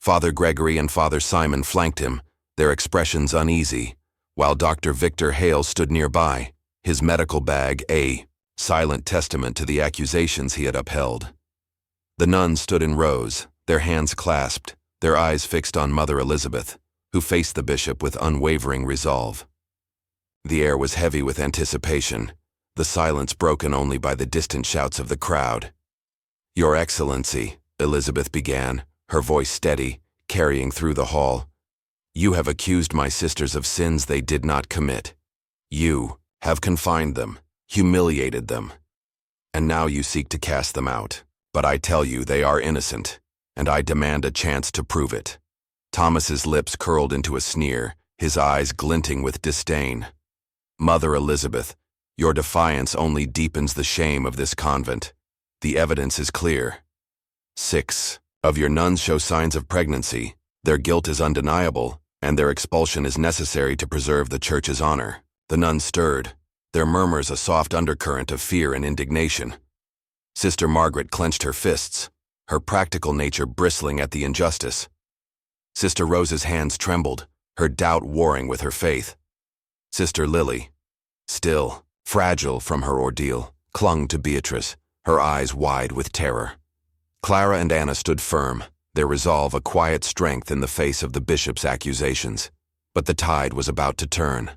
Father Gregory and Father Simon flanked him, their expressions uneasy, while Dr. Victor Hale stood nearby, his medical bag a silent testament to the accusations he had upheld. The nuns stood in rows, their hands clasped, their eyes fixed on Mother Elizabeth, who faced the bishop with unwavering resolve. The air was heavy with anticipation, the silence broken only by the distant shouts of the crowd. "Your Excellency," Elizabeth began, her voice steady, carrying through the hall, "you have accused my sisters of sins they did not commit. You have confined them, humiliated them, and now you seek to cast them out. But I tell you they are innocent, and I demand a chance to prove it." Thomas's lips curled into a sneer, his eyes glinting with disdain. "Mother Elizabeth, your defiance only deepens the shame of this convent. The evidence is clear. 6 of your nuns show signs of pregnancy, their guilt is undeniable, and their expulsion is necessary to preserve the Church's honor." The nuns stirred, their murmurs a soft undercurrent of fear and indignation. Sister Margaret clenched her fists, her practical nature bristling at the injustice. Sister Rose's hands trembled, her doubt warring with her faith. Sister Lily, still fragile from her ordeal, clung to Beatrice, her eyes wide with terror. Clara and Anna stood firm, their resolve a quiet strength in the face of the bishop's accusations. But the tide was about to turn.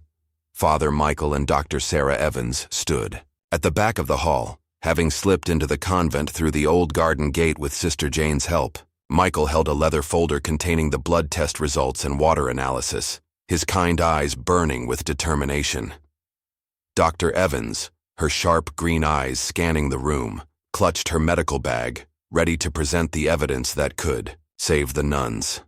Father Michael and Dr. Sarah Evans stood at the back of the hall, having slipped into the convent through the old garden gate with Sister Jane's help. Michael held a leather folder containing the blood test results and water analysis, his kind eyes burning with determination. Dr. Evans, her sharp green eyes scanning the room, clutched her medical bag, ready to present the evidence that could save the nuns.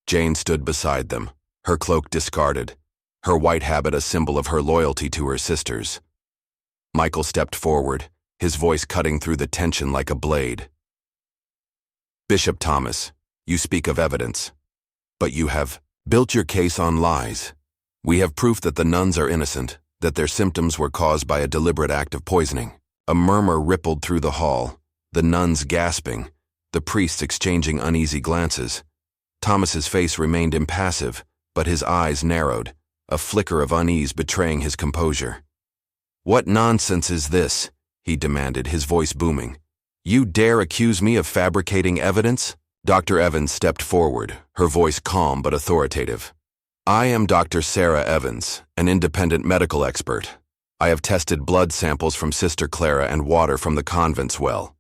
Jane stood beside them, her cloak discarded, her white habit a symbol of her loyalty to her sisters. Michael stepped forward, his voice cutting through the tension like a blade. "Bishop Thomas, you speak of evidence, but you have built your case on lies. We have proof that the nuns are innocent, that their symptoms were caused by a deliberate act of poisoning." A murmur rippled through the hall, the nuns gasping, the priests exchanging uneasy glances. Thomas's face remained impassive, but his eyes narrowed, a flicker of unease betraying his composure. "What nonsense is this?" he demanded, his voice booming. "You dare accuse me of fabricating evidence?" Dr. Evans stepped forward, her voice calm but authoritative. "I am Dr. Sarah Evans, an independent medical expert. I have tested blood samples from Sister Clara and water from the convent's well.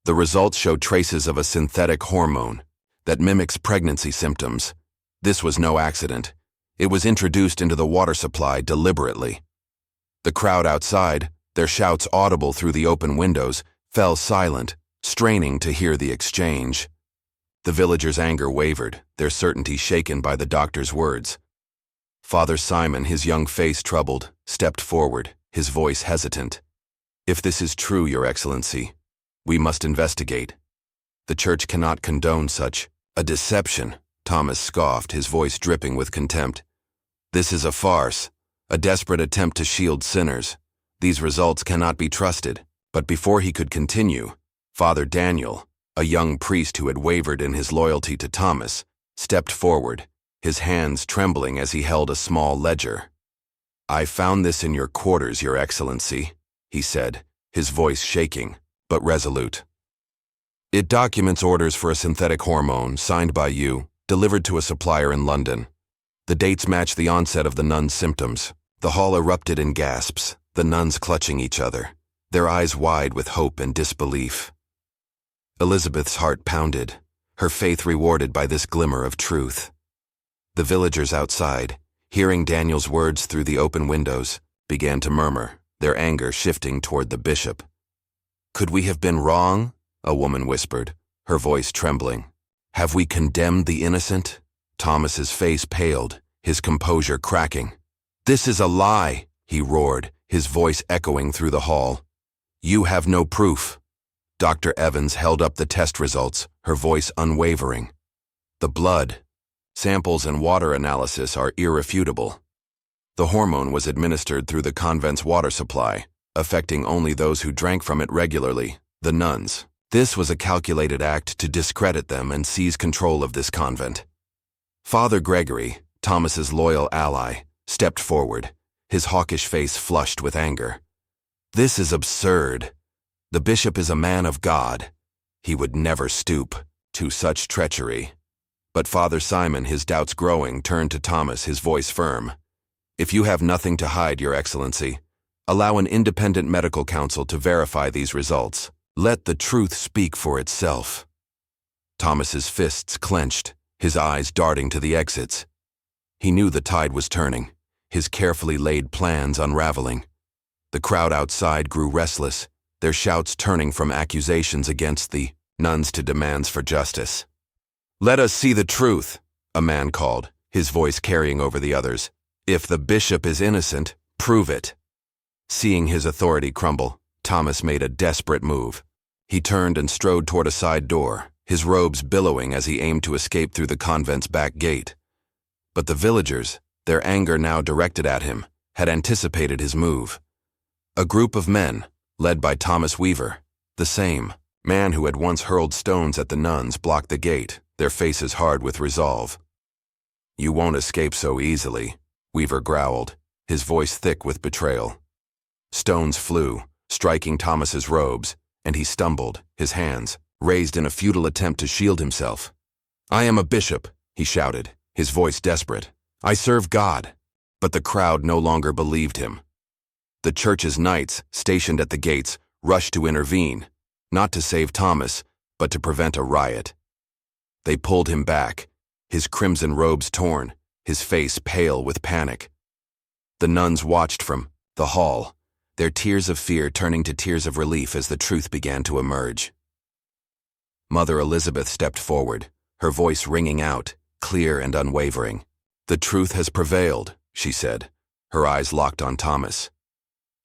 The results show traces of a synthetic hormone that mimics pregnancy symptoms. This was no accident. It was introduced into the water supply deliberately." The crowd outside, their shouts audible through the open windows, fell silent, straining to hear the exchange. The villagers' anger wavered, their certainty shaken by the doctor's words. Father Simon, his young face troubled, stepped forward, his voice hesitant. "If this is true, Your Excellency, we must investigate. The Church cannot condone such a deception," Thomas scoffed, his voice dripping with contempt. "This is a farce, a desperate attempt to shield sinners. These results cannot be trusted." But before he could continue, Father Daniel, a young priest who had wavered in his loyalty to Thomas, stepped forward, his hands trembling as he held a small ledger. "I found this in your quarters, Your Excellency," he said, his voice shaking, but resolute. It documents orders for a synthetic hormone, signed by you, delivered to a supplier in London. The dates match the onset of the nuns' symptoms. The hall erupted in gasps, the nuns clutching each other, their eyes wide with hope and disbelief. Elizabeth's heart pounded, her faith rewarded by this glimmer of truth. The villagers outside, hearing Daniel's words through the open windows, began to murmur, their anger shifting toward the bishop. "Could we have been wrong?" a woman whispered, her voice trembling. "Have we condemned the innocent?" Thomas's face paled, his composure cracking. "This is a lie," he roared, his voice echoing through the hall. "You have no proof." Dr. Evans held up the test results, her voice unwavering. "The blood, samples and water analysis are irrefutable." The hormone was administered through the convent's water supply, affecting only those who drank from it regularly, the nuns. This was a calculated act to discredit them and seize control of this convent. Father Gregory, Thomas's loyal ally, stepped forward, his hawkish face flushed with anger. "This is absurd. The bishop is a man of God. He would never stoop to such treachery." But Father Simon, his doubts growing, turned to Thomas, his voice firm. "If you have nothing to hide, Your Excellency, allow an independent medical council to verify these results. Let the truth speak for itself." Thomas's fists clenched, his eyes darting to the exits. He knew the tide was turning, his carefully laid plans unraveling. The crowd outside grew restless, their shouts turning from accusations against the nuns to demands for justice. "Let us see the truth," a man called, his voice carrying over the others. "If the bishop is innocent, prove it." Seeing his authority crumble, Thomas made a desperate move. He turned and strode toward a side door, his robes billowing as he aimed to escape through the convent's back gate. But the villagers, their anger now directed at him, had anticipated his move. A group of men, led by Thomas Weaver, the same man who had once hurled stones at the nuns, blocked the gate, their faces hard with resolve. "You won't escape so easily," Weaver growled, his voice thick with betrayal. Stones flew, striking Thomas's robes, and he stumbled, his hands raised in a futile attempt to shield himself. "I am a bishop," he shouted, his voice desperate. "I serve God." But the crowd no longer believed him. The church's knights, stationed at the gates, rushed to intervene, not to save Thomas, but to prevent a riot. They pulled him back, his crimson robes torn, his face pale with panic. The nuns watched from the hall, their tears of fear turning to tears of relief as the truth began to emerge. Mother Elizabeth stepped forward, her voice ringing out, clear and unwavering. "The truth has prevailed," she said, her eyes locked on Thomas.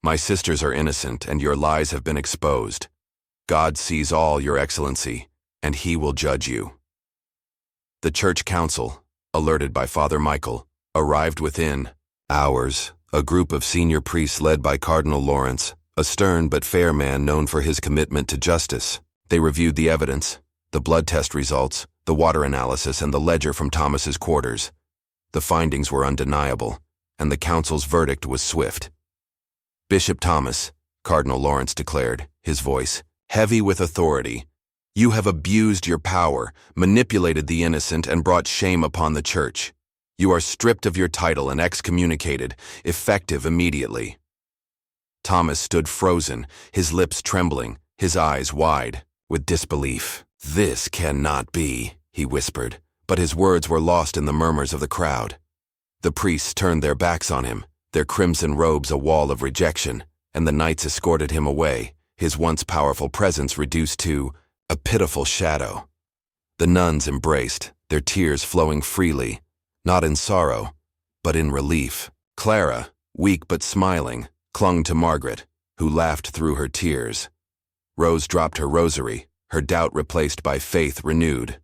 "My sisters are innocent, and your lies have been exposed. God sees all, Your Excellency, and He will judge you." The church council, alerted by Father Michael, arrived within hours. A group of senior priests led by Cardinal Lawrence, a stern but fair man known for his commitment to justice. They reviewed the evidence, the blood test results, the water analysis, and the ledger from Thomas's quarters. The findings were undeniable, and the council's verdict was swift. "Bishop Thomas," Cardinal Lawrence declared, his voice heavy with authority, "you have abused your power, manipulated the innocent, and brought shame upon the church. You are stripped of your title and excommunicated, effective immediately." Thomas stood frozen, his lips trembling, his eyes wide with disbelief. "This cannot be," he whispered, but his words were lost in the murmurs of the crowd. The priests turned their backs on him, their crimson robes a wall of rejection, and the knights escorted him away, his once powerful presence reduced to a pitiful shadow. The nuns embraced, their tears flowing freely, not in sorrow, but in relief. Clara, weak but smiling, clung to Margaret, who laughed through her tears. Rose dropped her rosary, her doubt replaced by faith renewed.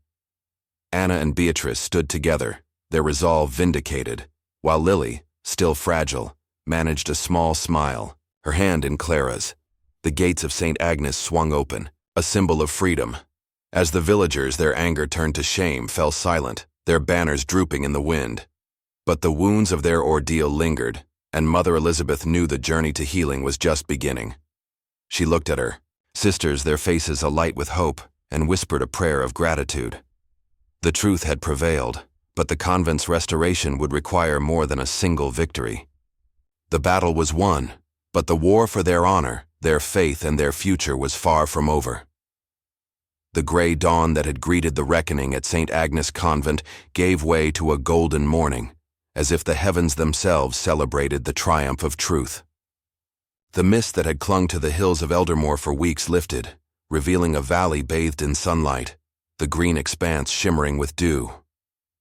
Anna and Beatrice stood together, their resolve vindicated, while Lily, still fragile, managed a small smile, her hand in Clara's. The gates of St. Agnes swung open, a symbol of freedom. As the villagers, their anger turned to shame, fell silent, their banners drooping in the wind. But the wounds of their ordeal lingered, and Mother Elizabeth knew the journey to healing was just beginning. She looked at her, Sisters, their faces alight with hope, and whispered a prayer of gratitude. The truth had prevailed, but the convent's restoration would require more than a single victory. The battle was won, but the war for their honor, their faith, and their future was far from over. The gray dawn that had greeted the reckoning at St. Agnes Convent gave way to a golden morning, as if the heavens themselves celebrated the triumph of truth. The mist that had clung to the hills of Eldermore for weeks lifted, revealing a valley bathed in sunlight, the green expanse shimmering with dew.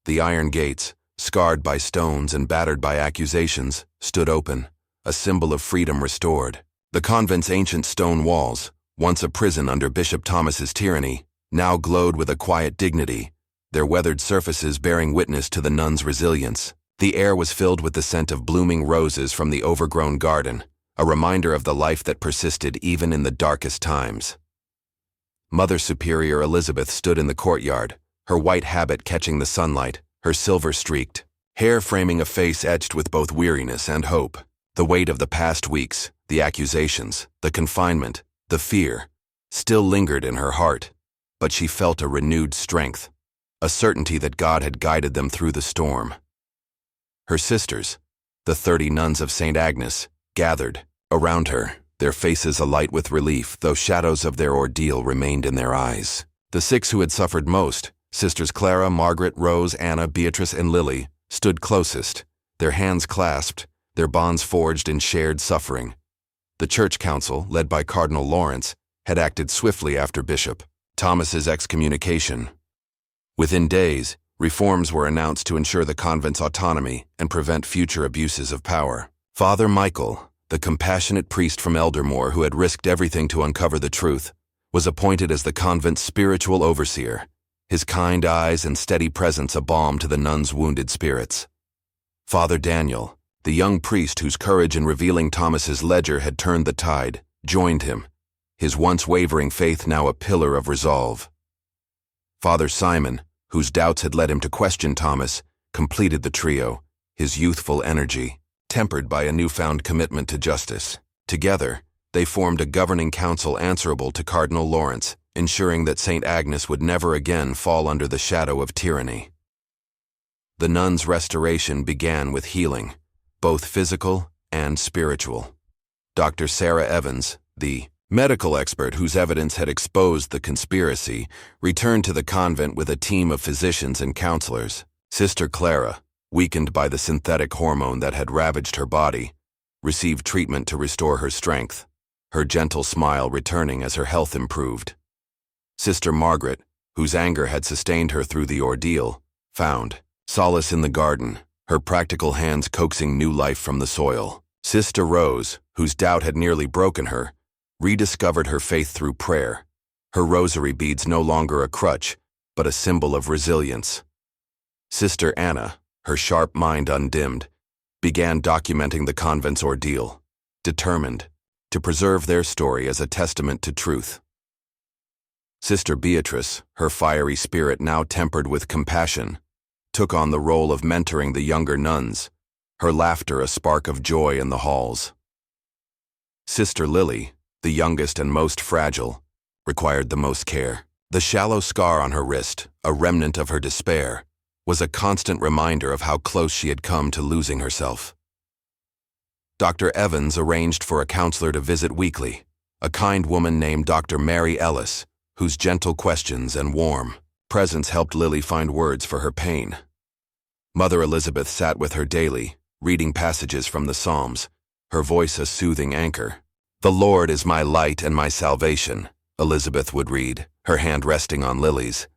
The iron gates, scarred by stones and battered by accusations, stood open, a symbol of freedom restored. The convent's ancient stone walls, once a prison under Bishop Thomas's tyranny, now glowed with a quiet dignity, their weathered surfaces bearing witness to the nuns' resilience. The air was filled with the scent of blooming roses from the overgrown garden, a reminder of the life that persisted even in the darkest times. Mother Superior Elizabeth stood in the courtyard, her white habit catching the sunlight, her silver-streaked hair framing a face etched with both weariness and hope. The weight of the past weeks, the accusations, the confinement, the fear, still lingered in her heart, but she felt a renewed strength, a certainty that God had guided them through the storm. Her sisters, the 30 nuns of St. Agnes, gathered around her, their faces alight with relief, though shadows of their ordeal remained in their eyes. The 6 who had suffered most, Sisters Clara, Margaret, Rose, Anna, Beatrice, and Lily, stood closest, their hands clasped, their bonds forged in shared suffering. The Church Council, led by Cardinal Lawrence, had acted swiftly after Bishop Thomas's excommunication. Within days, reforms were announced to ensure the convent's autonomy and prevent future abuses of power. Father Michael, the compassionate priest from Eldermore who had risked everything to uncover the truth, was appointed as the convent's spiritual overseer, his kind eyes and steady presence a balm to the nuns' wounded spirits. Father Daniel, the young priest whose courage in revealing Thomas's ledger had turned the tide, joined him, his once wavering faith now a pillar of resolve. Father Simon, whose doubts had led him to question Thomas, completed the trio, his youthful energy tempered by a newfound commitment to justice. Together, they formed a governing council answerable to Cardinal Lawrence, ensuring that St. Agnes would never again fall under the shadow of tyranny. The nuns' restoration began with healing, both physical and spiritual. Dr. Sarah Evans, the medical expert whose evidence had exposed the conspiracy, returned to the convent with a team of physicians and counselors. Sister Clara, weakened by the synthetic hormone that had ravaged her body, received treatment to restore her strength, her gentle smile returning as her health improved. Sister Margaret, whose anger had sustained her through the ordeal, found solace in the garden, her practical hands coaxing new life from the soil. Sister Rose, whose doubt had nearly broken her, rediscovered her faith through prayer, her rosary beads no longer a crutch, but a symbol of resilience. Sister Anna, her sharp mind undimmed, began documenting the convent's ordeal, determined to preserve their story as a testament to truth. Sister Beatrice, her fiery spirit now tempered with compassion, took on the role of mentoring the younger nuns, her laughter a spark of joy in the halls. Sister Lily, the youngest and most fragile, required the most care. The shallow scar on her wrist, a remnant of her despair, was a constant reminder of how close she had come to losing herself. Dr. Evans arranged for a counselor to visit weekly, a kind woman named Dr. Mary Ellis, whose gentle questions and warm presence helped Lily find words for her pain. Mother Elizabeth sat with her daily, reading passages from the Psalms, her voice a soothing anchor. "The Lord is my light and my salvation," Elizabeth would read, her hand resting on Lily's.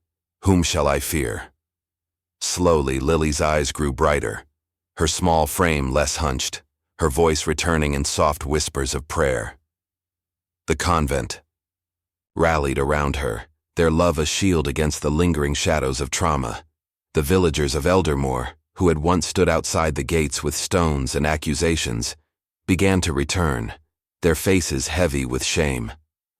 "Whom shall I fear?" Slowly, Lily's eyes grew brighter, her small frame less hunched, her voice returning in soft whispers of prayer. The convent rallied around her, their love a shield against the lingering shadows of trauma. The villagers of Eldermore, who had once stood outside the gates with stones and accusations, began to return, their faces heavy with shame.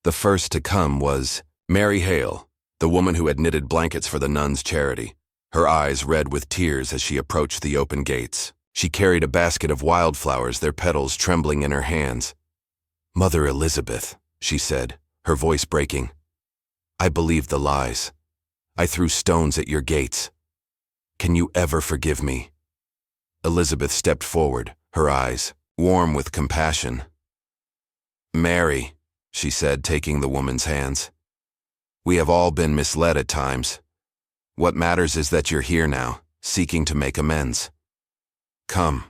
The first to come was Mary Hale, the woman who had knitted blankets for the nuns' charity, her eyes red with tears as she approached the open gates. She carried a basket of wildflowers, their petals trembling in her hands. "Mother Elizabeth," she said, her voice breaking. "I believed the lies. I threw stones at your gates. Can you ever forgive me?" Elizabeth stepped forward, her eyes warm with compassion. "Mary," she said, taking the woman's hands, "we have all been misled at times. What matters is that you're here now, seeking to make amends. Come,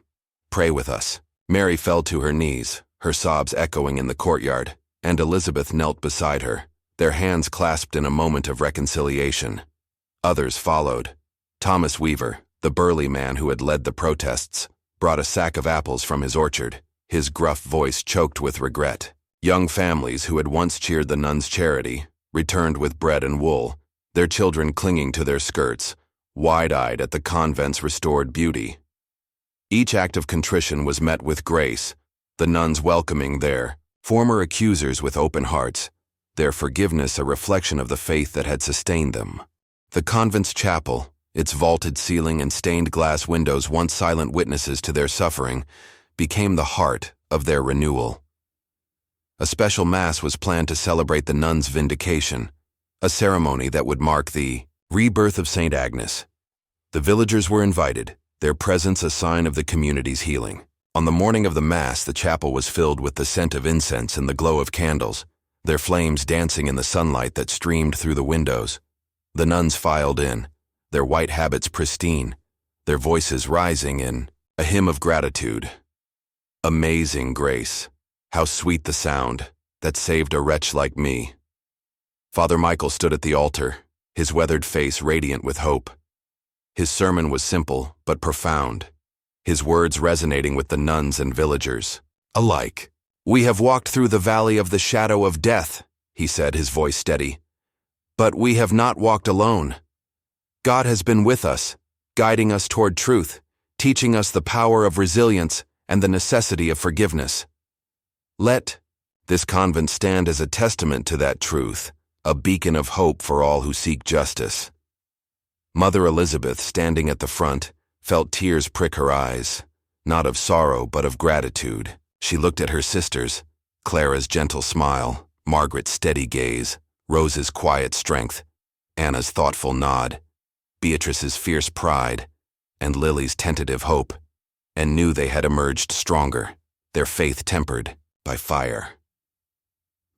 pray with us." Mary fell to her knees, her sobs echoing in the courtyard, and Elizabeth knelt beside her, their hands clasped in a moment of reconciliation. Others followed. Thomas Weaver, the burly man who had led the protests, brought a sack of apples from his orchard, his gruff voice choked with regret. Young families who had once cheered the nuns' charity returned with bread and wool, their children clinging to their skirts, wide-eyed at the convent's restored beauty. Each act of contrition was met with grace, the nuns welcoming their former accusers with open hearts, their forgiveness a reflection of the faith that had sustained them. The convent's chapel, its vaulted ceiling and stained glass windows once silent witnesses to their suffering, became the heart of their renewal. A special mass was planned to celebrate the nuns' vindication, a ceremony that would mark the rebirth of St. Agnes. The villagers were invited, their presence a sign of the community's healing. On the morning of the Mass, the chapel was filled with the scent of incense and the glow of candles, their flames dancing in the sunlight that streamed through the windows. The nuns filed in, their white habits pristine, their voices rising in a hymn of gratitude. Amazing grace, how sweet the sound that saved a wretch like me. Father Michael stood at the altar, his weathered face radiant with hope. His sermon was simple but profound, his words resonating with the nuns and villagers alike. "We have walked through the valley of the shadow of death," he said, his voice steady. "But we have not walked alone. God has been with us, guiding us toward truth, teaching us the power of resilience and the necessity of forgiveness. Let this convent stand as a testament to that truth, a beacon of hope for all who seek justice." Mother Elizabeth, standing at the front, felt tears prick her eyes, not of sorrow but of gratitude. She looked at her sisters, Clara's gentle smile, Margaret's steady gaze, Rose's quiet strength, Anna's thoughtful nod, Beatrice's fierce pride, and Lily's tentative hope, and knew they had emerged stronger, their faith tempered by fire.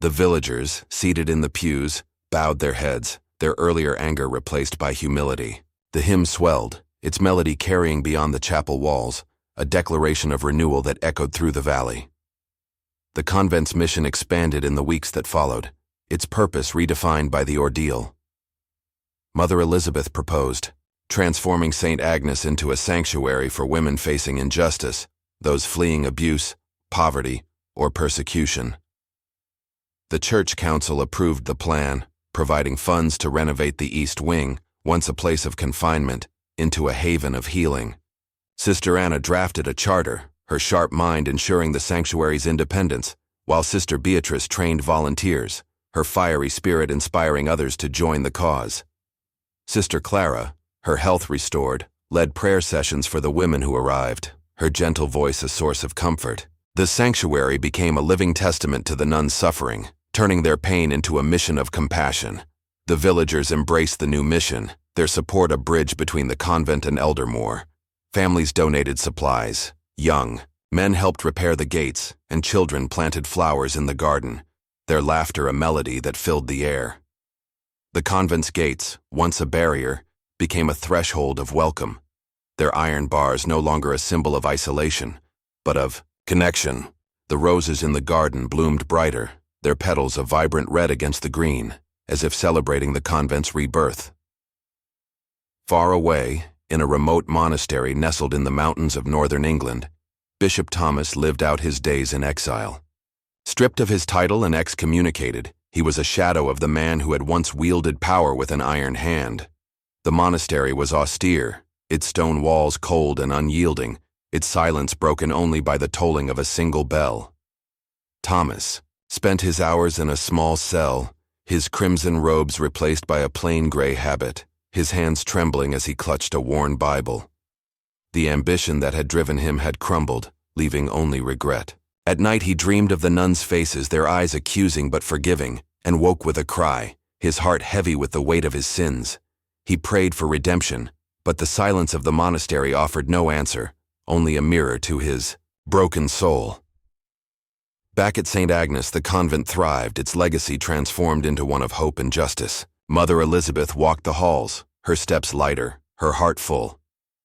The villagers, seated in the pews, bowed their heads, their earlier anger replaced by humility. The hymn swelled, its melody carrying beyond the chapel walls, a declaration of renewal that echoed through the valley. The convent's mission expanded in the weeks that followed, its purpose redefined by the ordeal. Mother Elizabeth proposed, transforming St. Agnes into a sanctuary for women facing injustice, those fleeing abuse, poverty, or persecution. The Church Council approved the plan, providing funds to renovate the East Wing, once a place of confinement, into a haven of healing. Sister Anna drafted a charter, her sharp mind ensuring the sanctuary's independence, while Sister Beatrice trained volunteers, her fiery spirit inspiring others to join the cause. Sister Clara, her health restored, led prayer sessions for the women who arrived, her gentle voice a source of comfort. The sanctuary became a living testament to the nuns' suffering, turning their pain into a mission of compassion. The villagers embraced the new mission, their support a bridge between the convent and Eldermoor. Families donated supplies. Young men helped repair the gates, and children planted flowers in the garden, their laughter a melody that filled the air. The convent's gates, once a barrier, became a threshold of welcome, their iron bars no longer a symbol of isolation, but of connection. The roses in the garden bloomed brighter, their petals a vibrant red against the green, as if celebrating the convent's rebirth. Far away, in a remote monastery nestled in the mountains of northern England, Bishop Thomas lived out his days in exile. Stripped of his title and excommunicated, he was a shadow of the man who had once wielded power with an iron hand. The monastery was austere, its stone walls cold and unyielding, its silence broken only by the tolling of a single bell. Thomas spent his hours in a small cell, his crimson robes replaced by a plain gray habit, his hands trembling as he clutched a worn Bible. The ambition that had driven him had crumbled, leaving only regret. At night he dreamed of the nuns' faces, their eyes accusing but forgiving, and woke with a cry, his heart heavy with the weight of his sins. He prayed for redemption, but the silence of the monastery offered no answer, only a mirror to his broken soul. Back at St. Agnes, the convent thrived, its legacy transformed into one of hope and justice. Mother Elizabeth walked the halls, her steps lighter, her heart full.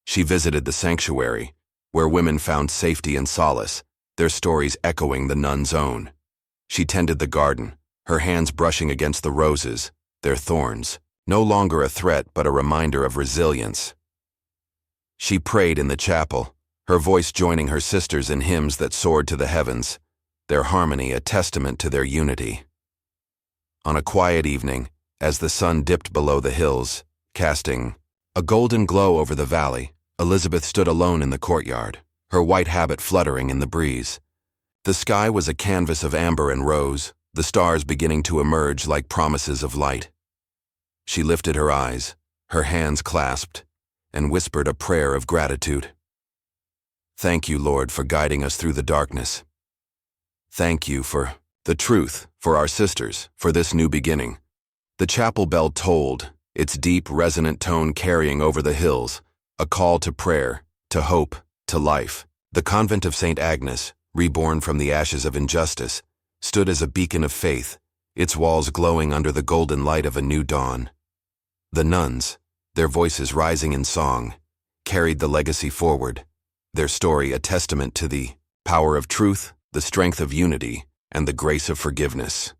She visited the sanctuary, where women found safety and solace, their stories echoing the nuns' own. She tended the garden, her hands brushing against the roses, their thorns, no longer a threat but a reminder of resilience. She prayed in the chapel, her voice joining her sisters in hymns that soared to the heavens, their harmony a testament to their unity. On a quiet evening, as the sun dipped below the hills, casting a golden glow over the valley, Elizabeth stood alone in the courtyard, her white habit fluttering in the breeze. The sky was a canvas of amber and rose, the stars beginning to emerge like promises of light. She lifted her eyes, her hands clasped, and whispered a prayer of gratitude. Thank you, Lord, for guiding us through the darkness. Thank you for the truth, for our sisters, for this new beginning. The chapel bell tolled, its deep, resonant tone carrying over the hills, a call to prayer, to hope, to life. The convent of St. Agnes, reborn from the ashes of injustice, stood as a beacon of faith, its walls glowing under the golden light of a new dawn. The nuns, their voices rising in song, carried the legacy forward, their story a testament to the power of truth, the strength of unity, and the grace of forgiveness.